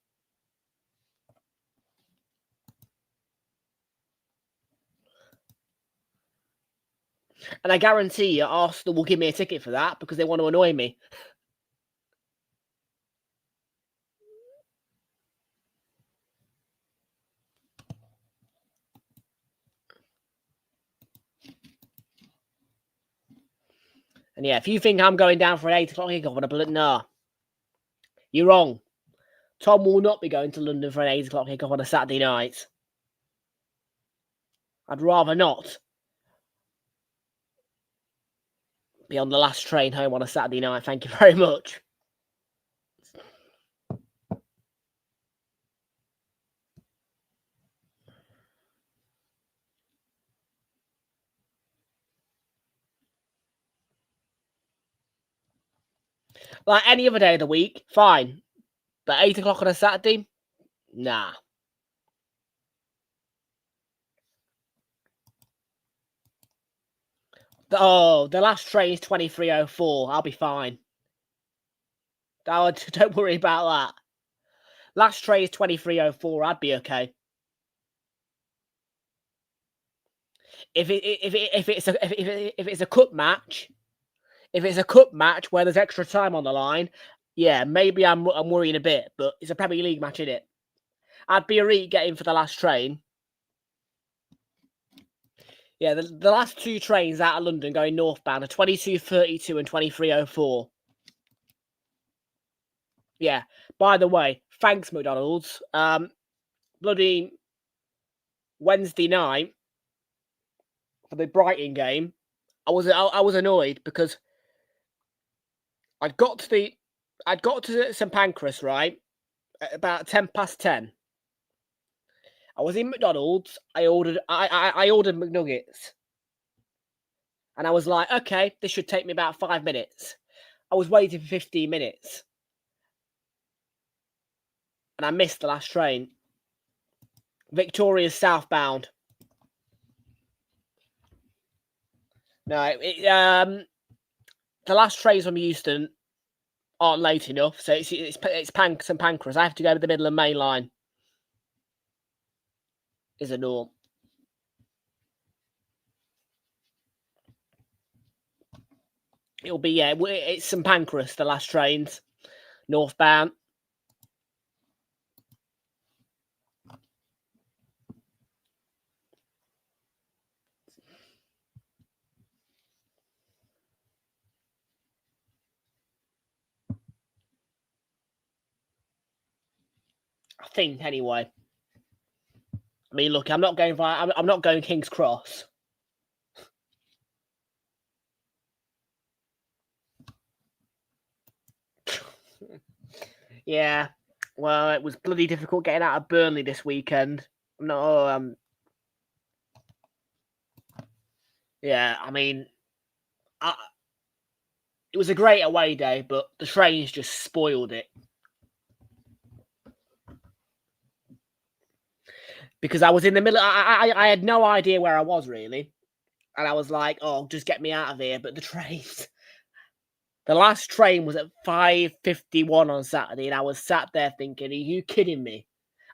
And I guarantee you, Arsenal will give me a ticket for that because they want to annoy me. And yeah, if you think I'm going down for an 8 o'clock kickoff, nah, you're wrong. Tom will not be going to London for an 8 o'clock kickoff on a Saturday night. I'd rather not be on the last train home on a Saturday night. Thank you very much. Like any other day of the week, fine. But 8 o'clock on a Saturday? Nah. The last train is 23:04. I'll be fine. Don't worry about that. Last train is 23:04. I'd be okay. If it's a cup match, where there's extra time on the line, yeah, maybe I'm worrying a bit. But it's a Premier League match, innit? I'd be alright getting for the last train. Yeah, the last 2 trains out of London going northbound are 22:32 and 23:04. Yeah. By the way, thanks McDonald's. Bloody Wednesday night for the Brighton game, I was annoyed because I'd got to St Pancras, right, at about 10:10. I was in McDonald's. I ordered McNuggets, and I was like, okay, this should take me about 5 minutes. I was waiting for 15 minutes, and I missed the last train. Victoria's southbound. No, the last trains from Euston aren't late enough, so it's St Pancras. I have to go to the Midland Main Line. Is a norm. It'll be, yeah, it's St Pancras, the last trains, northbound. I think, anyway. I mean, look, I'm not going King's Cross. Yeah, well, it was bloody difficult getting out of Burnley this weekend. No, yeah, I mean, it was a great away day, but the trains just spoiled it. Because I was in the middle, I had no idea where I was, really. And I was like, oh, just get me out of here. But the trains, the last train was at 5:51 on Saturday, and I was sat there thinking, are you kidding me?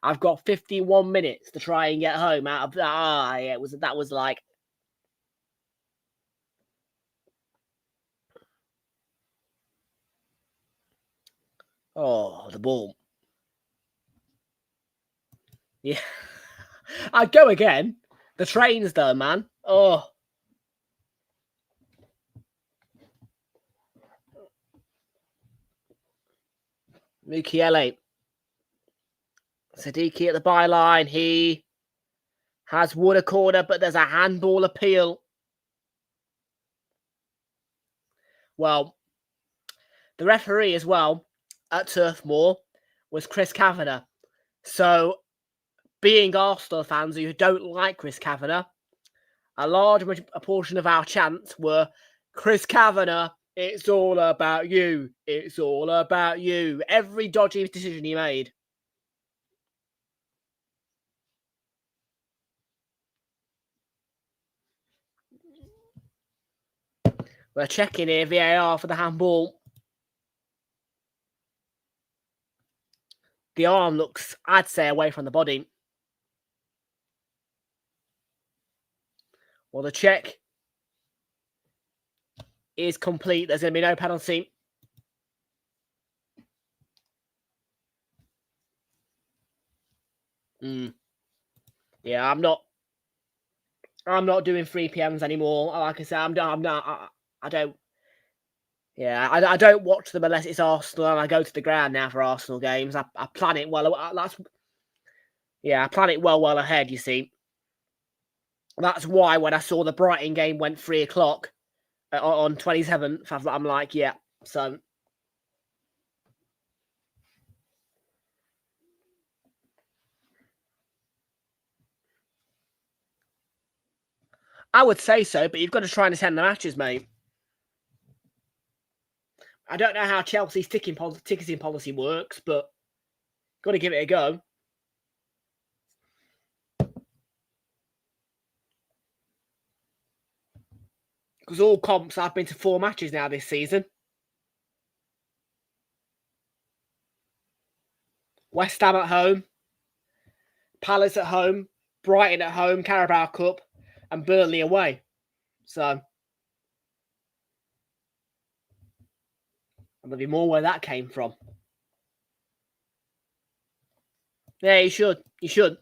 I've got 51 minutes to try and get home out of that. Yeah, that was like, oh, the ball. Yeah. I'd go again. The trains, though, man. Oh. Mukiele. Siddiqui at the byline. He has won a corner, but there's a handball appeal. Well, the referee as well at Turf Moor was Chris Kavanagh. So, being Arsenal fans who don't like Chris Kavanagh, a large portion of our chants were, Chris Kavanagh, it's all about you. It's all about you. Every dodgy decision he made. We're checking here, VAR for the handball. The arm looks, I'd say, away from the body. Well, the check is complete. There's going to be no penalty. Yeah, I'm not doing 3 PMs anymore. Like I said, I don't. Yeah, I don't watch them unless it's Arsenal, and I go to the ground now for Arsenal games. I plan it well. I plan it well ahead. You see, that's why when I saw the Brighton game went 3 o'clock on 27th, I'm like, yeah. So I would say so, but you've got to try and attend the matches, mate. I don't know how Chelsea's ticketing policy works, but got to give it a go. Because all comps, I've been to 4 matches now this season. West Ham at home, Palace at home, Brighton at home, Carabao Cup, and Burnley away. So there'll be more where that came from. Yeah, you should. You should.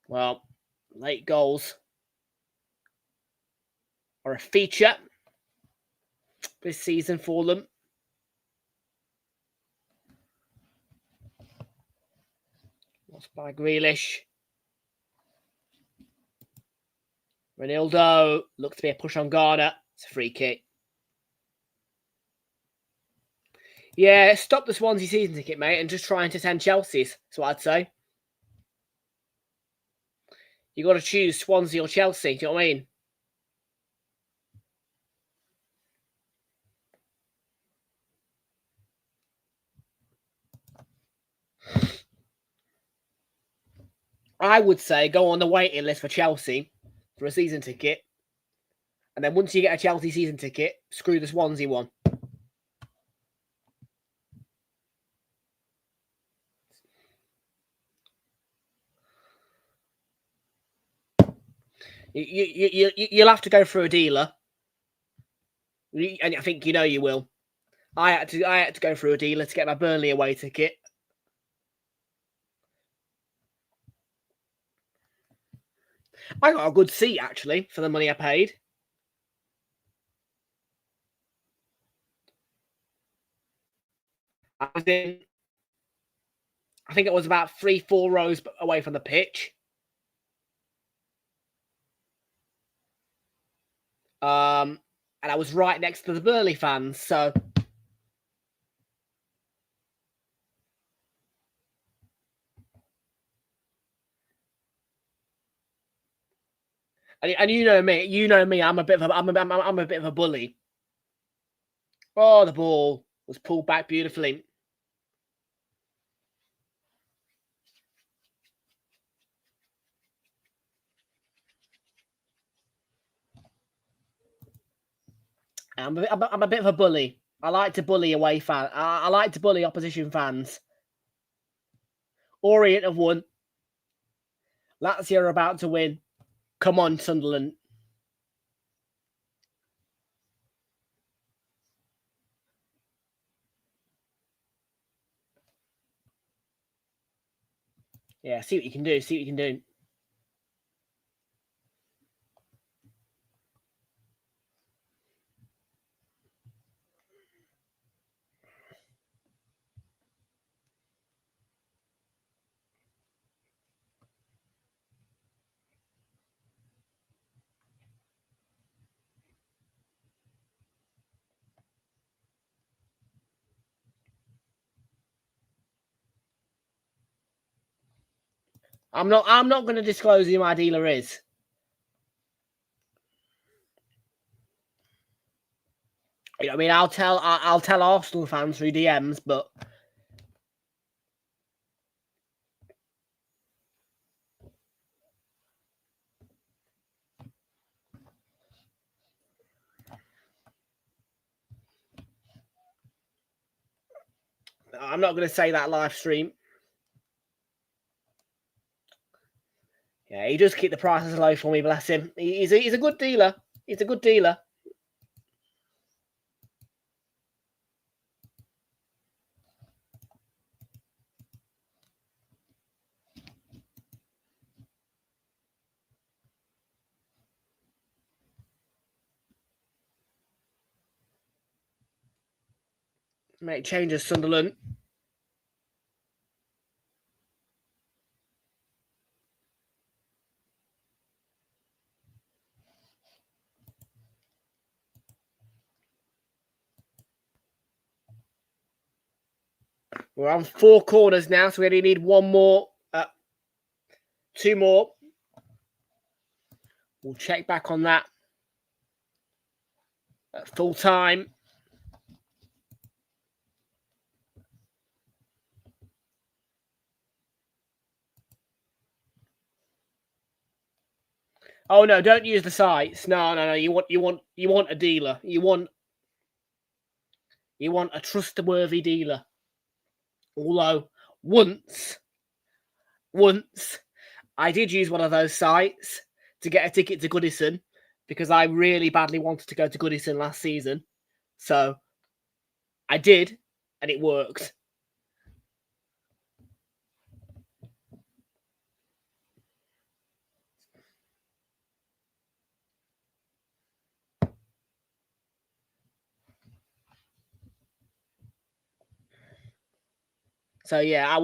Well, late goals are a feature this season for them. Lost by Grealish. Realltom looks to be a push on Garner. It's a free kick. Yeah, stop the Swansea season ticket, mate, and just try and attend Chelsea's. That's what I'd say. You got to choose Swansea or Chelsea. Do you know what I mean? I would say go on the waiting list for Chelsea for a season ticket. And then once you get a Chelsea season ticket, screw the Swansea one. You'll have to go through a dealer. And I think you know you will. I had to go through a dealer to get my Burnley away ticket. I got a good seat, actually, for the money I paid. I was in, I think it was about 3-4 rows away from the pitch. And I was right next to the Burnley fans, so... And you know me, I'm a bit of a bully. Oh, the ball was pulled back beautifully. I'm a bit of a bully. I like to bully away fans. I like to bully opposition fans. Orient have won. Lazio are about to win. Come on, Sunderland. Yeah, see what you can do. See what you can do. I'm not going to disclose who my dealer is. You know, I mean, I'll tell Arsenal fans through DMs, but I'm not going to say that live stream. Yeah, he does keep the prices low for me, bless him. He's a good dealer. He's a good dealer. Make changes, Sunderland. We're on 4 corners now, so we only need 1 more. 2 more. We'll check back on that at full time. Oh no! Don't use the sites. No. You want a dealer. You want a trustworthy dealer. Although once I did use one of those sites to get a ticket to Goodison because I really badly wanted to go to Goodison last season. So I did, and it worked. So yeah,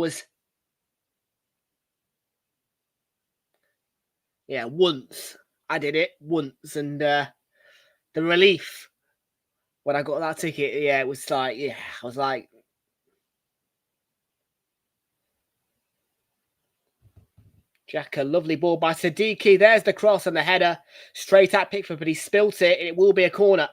once I did it once, and the relief when I got that ticket, it was like, I was like, Jack, a lovely ball by Siddiqui. There's the cross and the header straight at Pickford, but he spilt it, and it will be a corner.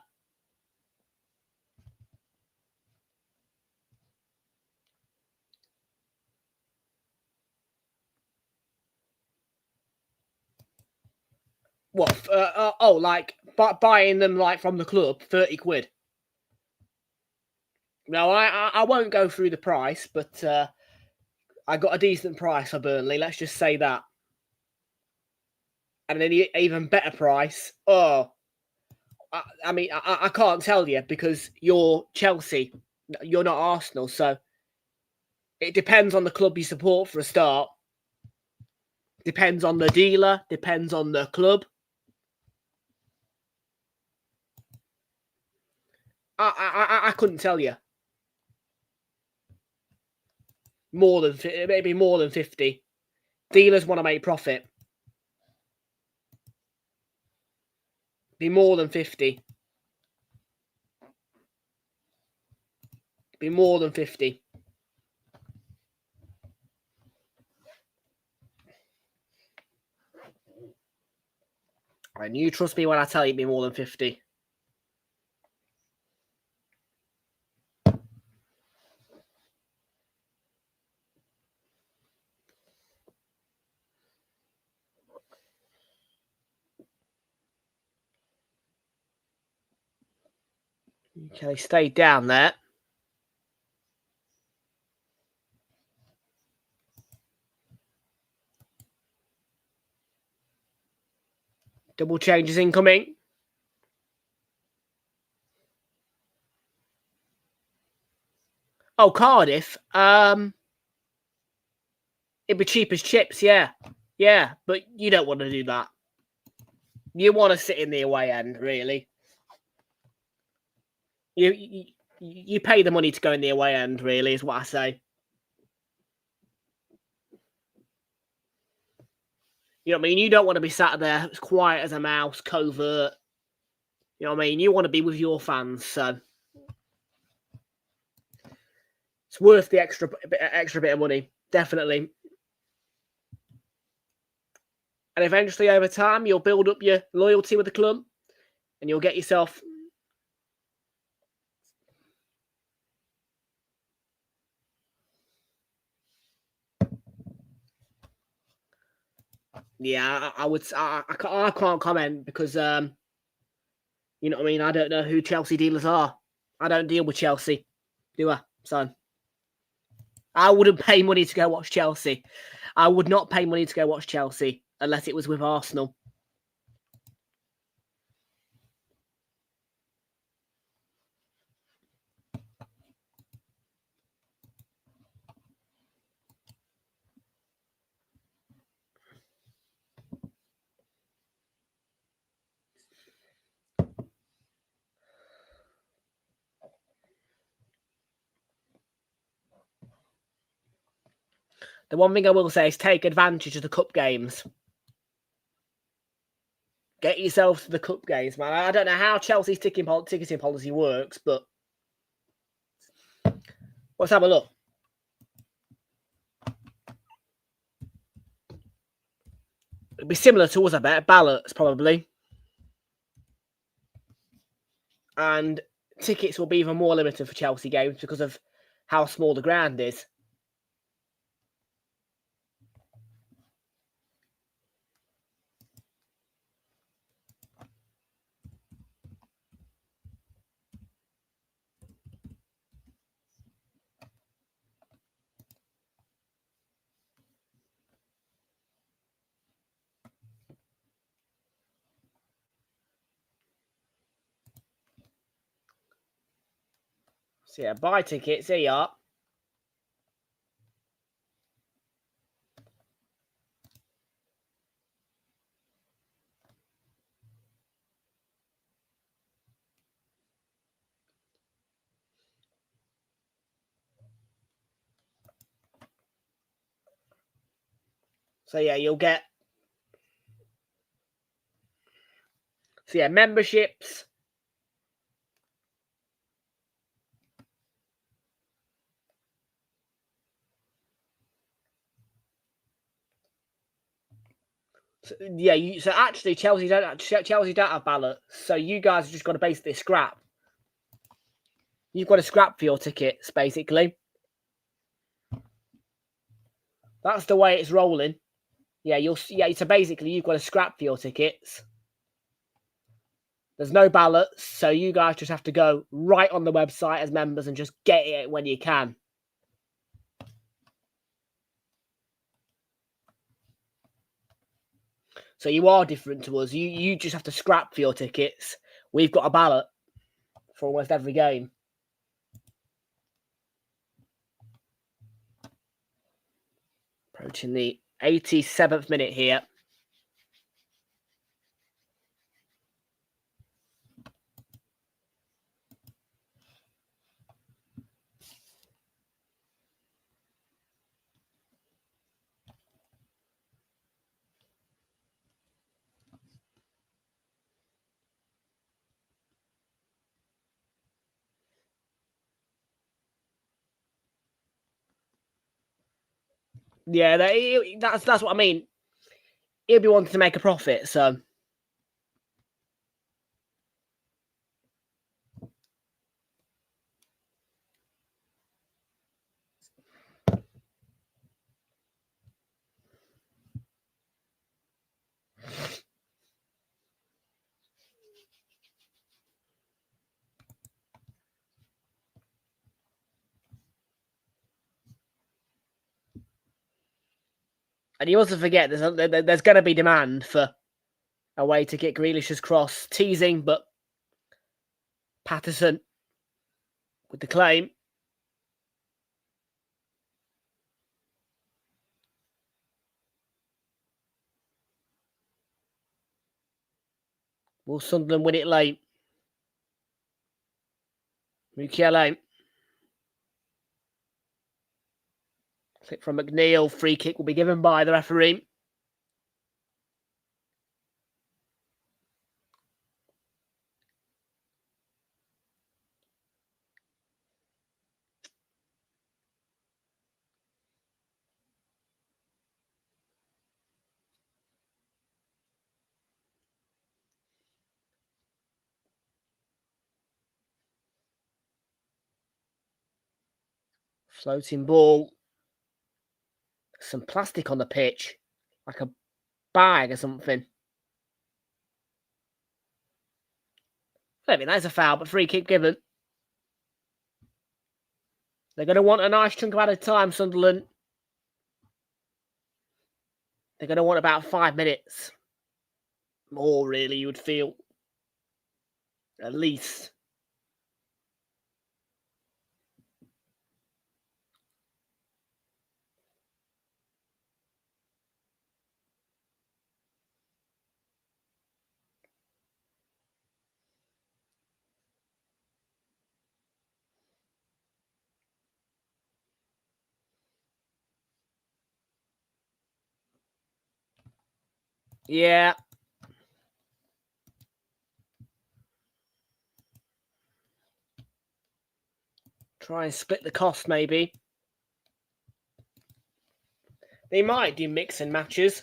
What? Like buying them like from the club, 30 quid. No, I won't go through the price, but I got a decent price for Burnley. Let's just say that. And then even better price. Oh, I mean, I can't tell you because you're Chelsea. You're not Arsenal, so it depends on the club you support for a start. Depends on the dealer. Depends on the club. I couldn't tell you. Maybe more than 50. Dealers want to make profit. Be more than 50. Be more than 50. And you trust me when I tell you be more than 50. Okay, stay down there. Double changes incoming. Oh, Cardiff. It'd be cheap as chips, yeah. Yeah, but you don't want to do that. You want to sit in the away end, really. You pay the money to go in the away end, really, is what I say. You know what I mean? You don't want to be sat there as quiet as a mouse, covert. You know what I mean? You want to be with your fans, so it's worth the extra bit of money, definitely. And eventually, over time, you'll build up your loyalty with the club, and you'll get yourself. Yeah, I would. I can't comment because you know what I mean. I don't know who Chelsea dealers are. I don't deal with Chelsea, do I? So I wouldn't pay money to go watch Chelsea. I would not pay money to go watch Chelsea unless it was with Arsenal. The one thing I will say is take advantage of the cup games. Get yourself to the cup games, man. I don't know how Chelsea's ticketing policy works, but let's have a look. It'd be similar to us, I bet. Ballots, probably. And tickets will be even more limited for Chelsea games because of how small the ground is. So yeah, buy tickets. Here you are. So yeah, you'll get. So yeah, memberships. So, yeah, so actually Chelsea don't have ballots. So you guys have just got to basically scrap. You've got to scrap for your tickets, basically. That's the way it's rolling. Yeah, so basically you've got to scrap for your tickets. There's no ballots, so you guys just have to go right on the website as members and just get it when you can. So you are different to us. You just have to scrap for your tickets. We've got a ballot for almost every game. Approaching the 87th minute here. Yeah, that's what I mean. He'll be wanting to make a profit, so. And you also forget there's going to be demand for a way to get Grealish's cross. Teasing, but Patterson with the claim. Will Sunderland win it late? Mukiele. Click from McNeil. Free kick will be given by the referee. Floating ball. Some plastic on the pitch. Like a bag or something. I don't think that's a foul, but free kick given. They're going to want a nice chunk of added time, Sunderland. They're going to want about 5 minutes. More, really, you would feel. At least. Yeah. Try and split the cost, maybe. They might do mix and matches.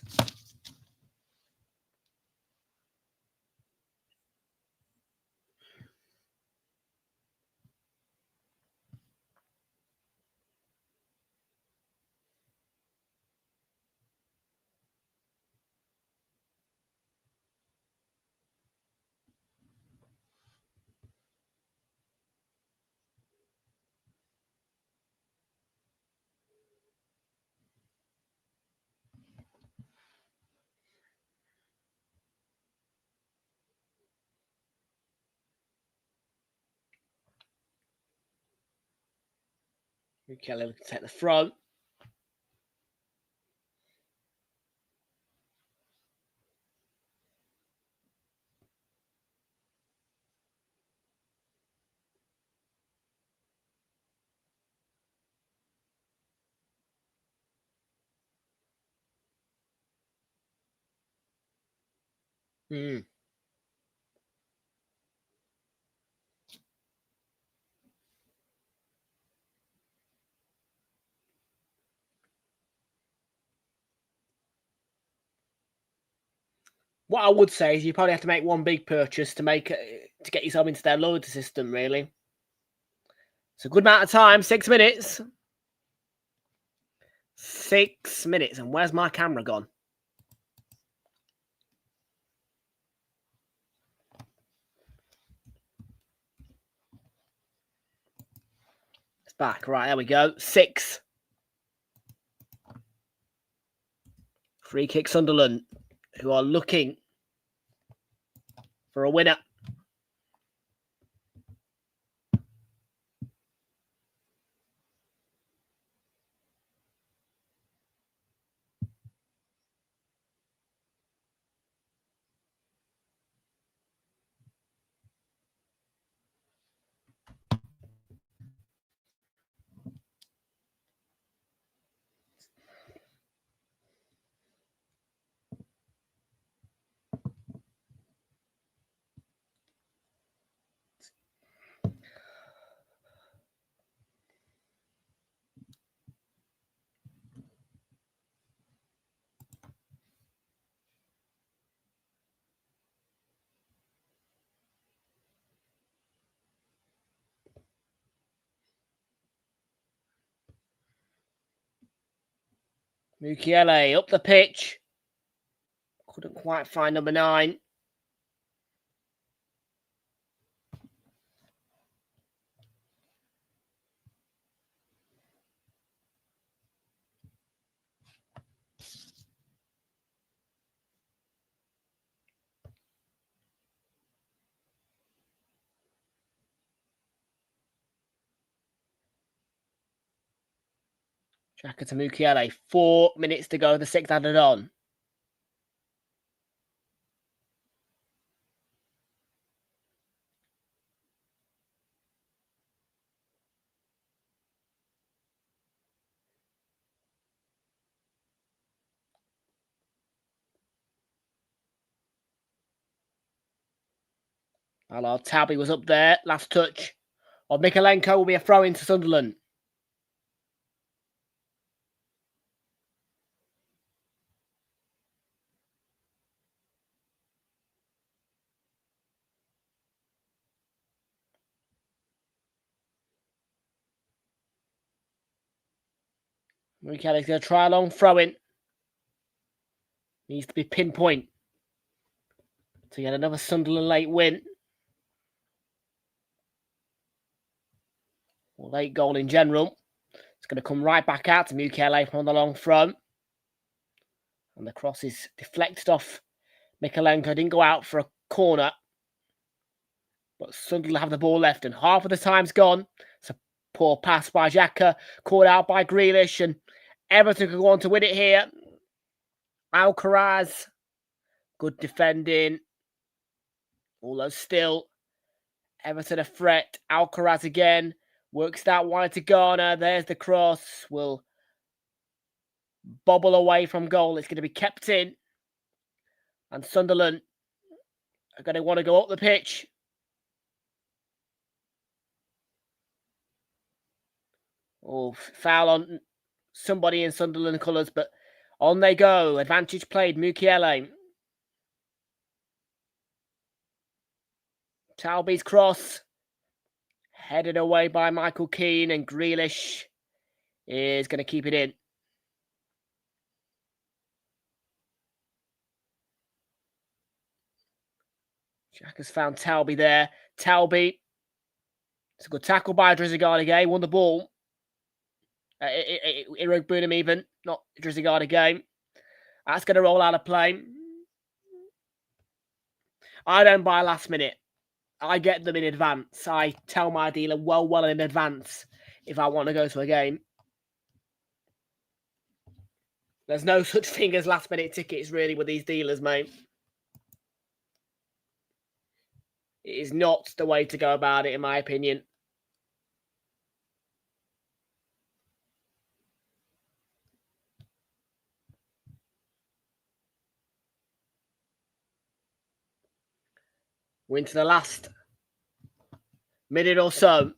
Kelly can take the throw. What I would say is you probably have to make one big purchase to get yourself into their loyalty system, really. It's a good amount of time, 6 minutes. 6 minutes. And where's my camera gone? It's back. Right, there we go. 6. Free kick Sunderland, who are looking for a winner. Mukiele up the pitch. Couldn't quite find number 9. Xhaka to Mukiele. 4 minutes to go. The 6th added on. Hello, Tabby was up there. Last touch of Mikalenko will be a throw into Sunderland. Mikalenko's going to try a long throw in. Needs to be pinpoint to get another Sunderland late win. Or late goal in general. It's going to come right back out to Mukele from the long throw. And the cross is deflected off Mikalenko. Didn't go out for a corner. But Sunderland have the ball left and half of the time's gone. It's a poor pass by Xhaka. Caught out by Grealish. And Everton could go on to win it here. Alcaraz. Good defending. Although still, Everton a threat. Alcaraz again. Works that wide to Garner. There's the cross. Will bobble away from goal. It's going to be kept in. And Sunderland are going to want to go up the pitch. Oh, foul on somebody in Sunderland colours, but on they go. Advantage played. Mukiele. Talby's cross. Headed away by Michael Keane, and Grealish is going to keep it in. Jack has found Talby there. Talby. It's a good tackle by Drizzy won the ball. Irogbunam even, not Drizzy That's going to roll out of play. I don't buy last minute. I get them in advance. I tell my dealer well in advance if I want to go to a game. There's no such thing as last minute tickets really with these dealers, mate. It is not the way to go about it, in my opinion. We're into the last minute or so.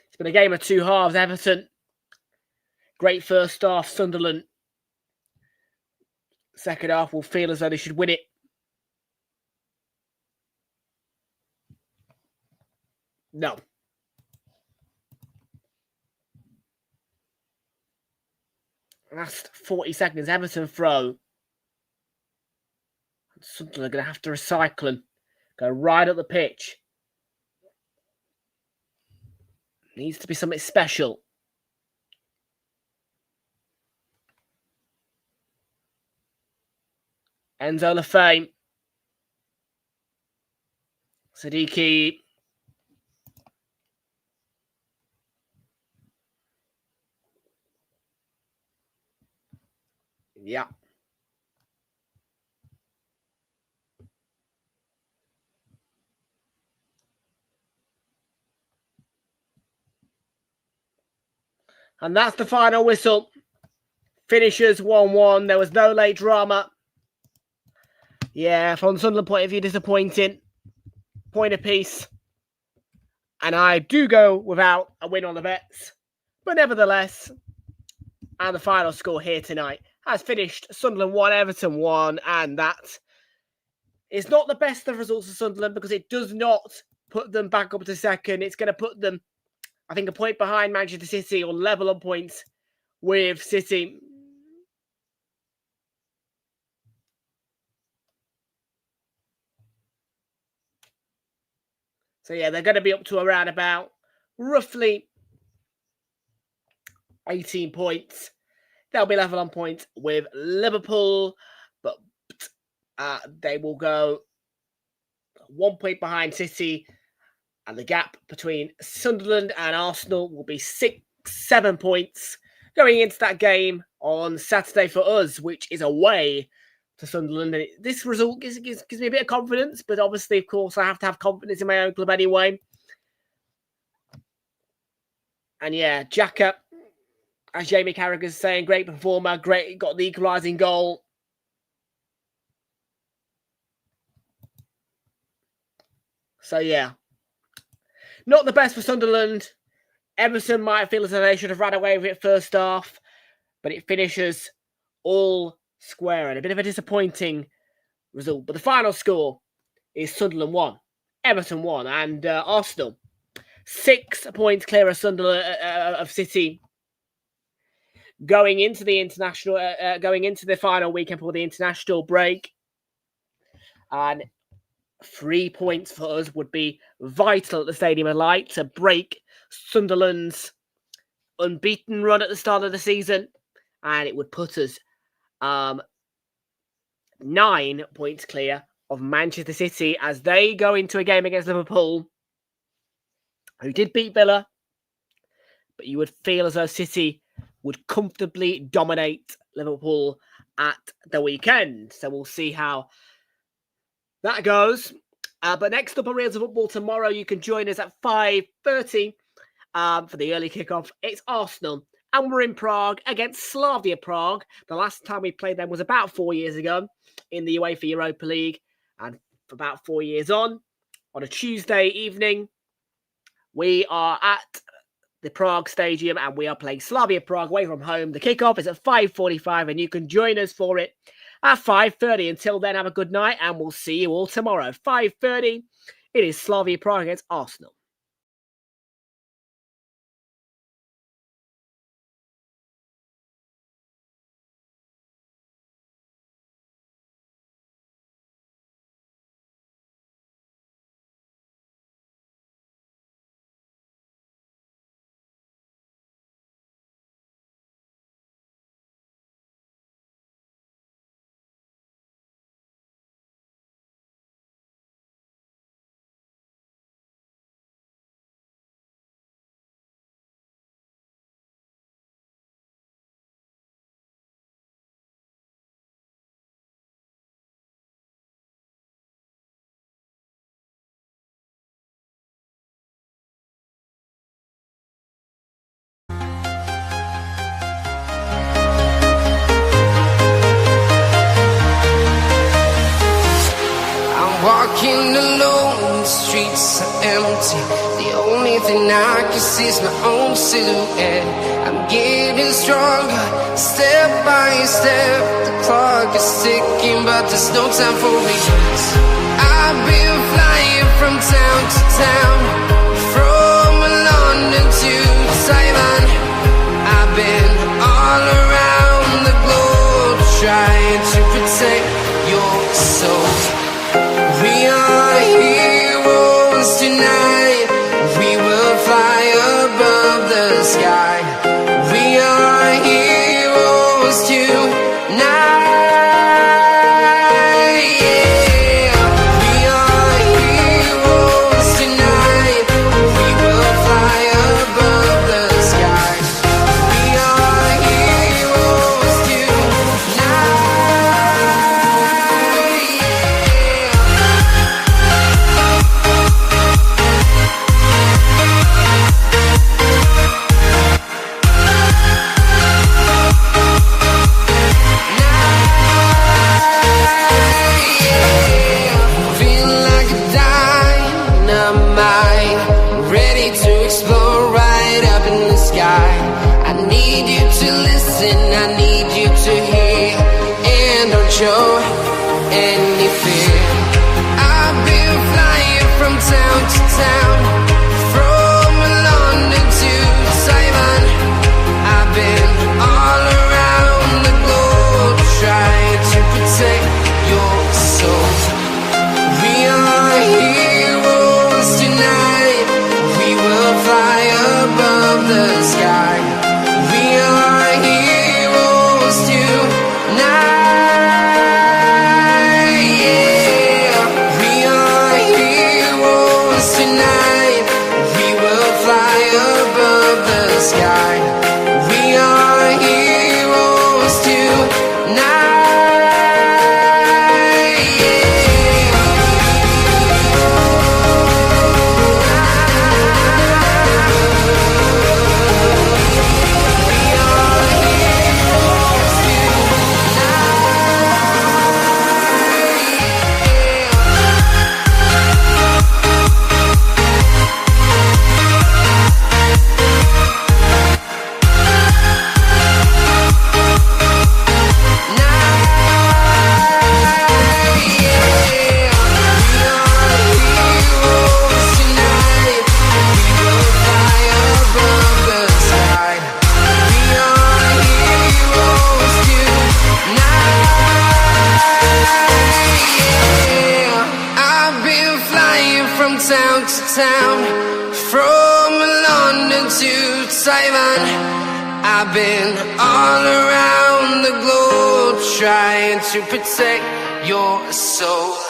It's been a game of two halves. Everton, great first half. Sunderland, second half will feel as though they should win it. No. Last 40 seconds, Everton throw. Sunderland are going to have to recycle and go right up the pitch. Needs to be something special. Enzo Lafay. Siddiqui. Yeah. And that's the final whistle. Finishers 1-1. There was no late drama. Yeah, from the Sunderland point of view, disappointing. Point apiece. And I do go without a win on the bets. But nevertheless, and the final score here tonight has finished Sunderland 1, Everton 1. And that is not the best of results for Sunderland because it does not put them back up to second. It's going to put them, I think, a point behind Manchester City or level on points with City. So, yeah, they're going to be up to around about roughly 18 points. They'll be level on points with Liverpool, but they will go 1 point behind City. And the gap between Sunderland and Arsenal will be 6-7 points going into that game on Saturday for us, which is away to Sunderland. And this result gives me a bit of confidence, but obviously, of course, I have to have confidence in my own club anyway. And yeah, Xhaka As Jamie Carragher's saying, great performer, great, got the equalising goal. So, yeah. Not the best for Sunderland. Everton might feel as though they should have ran away with it first half, but it finishes all square and a bit of a disappointing result. But the final score is Sunderland 1, Everton 1, and Arsenal 6 points clear of Sunderland of City going into the final weekend for the international break. And 3 points for us would be vital at the Stadium of Light to break Sunderland's unbeaten run at the start of the season, and it would put us 9 points clear of Manchester City as they go into a game against Liverpool, who did beat Villa, but you would feel as though City would comfortably dominate Liverpool at the weekend. So we'll see how that goes. But next up on Realltom Football tomorrow, you can join us at 5:30 for the early kickoff. It's Arsenal, and we're in Prague against Slavia Prague. The last time we played them was about 4 years ago in the UEFA Europa League, and for about 4 years on a Tuesday evening, we are at the Prague Stadium, and we are playing Slavia Prague away from home. The kickoff is at 5:45, and you can join us for it at 5:30. Until then, have a good night, and we'll see you all tomorrow. 5:30, it is Slavia Prague against Arsenal. Walking alone, the streets are empty. The only thing I can see is my own silhouette. I'm getting stronger, step by step. The clock is ticking, but there's no time for regrets. I've been flying from town to town, from London to Taiwan. I've been all around the globe, trying to protect your soul. We are heroes tonight. We will fly above the sky. We are heroes tonight. Yeah. We are heroes tonight. We will fly above the sky. We are heroes tonight. I need you to listen, I need you to hear, and don't show any fear. I've been flying from town to town, from London to Taiwan. I've been all around the globe, trying to protect your soul. We are heroes tonight. We will fly above the sky. We are heroes tonight. Yeah. town to town, from London to Taiwan. I've been all around the globe trying to protect your soul.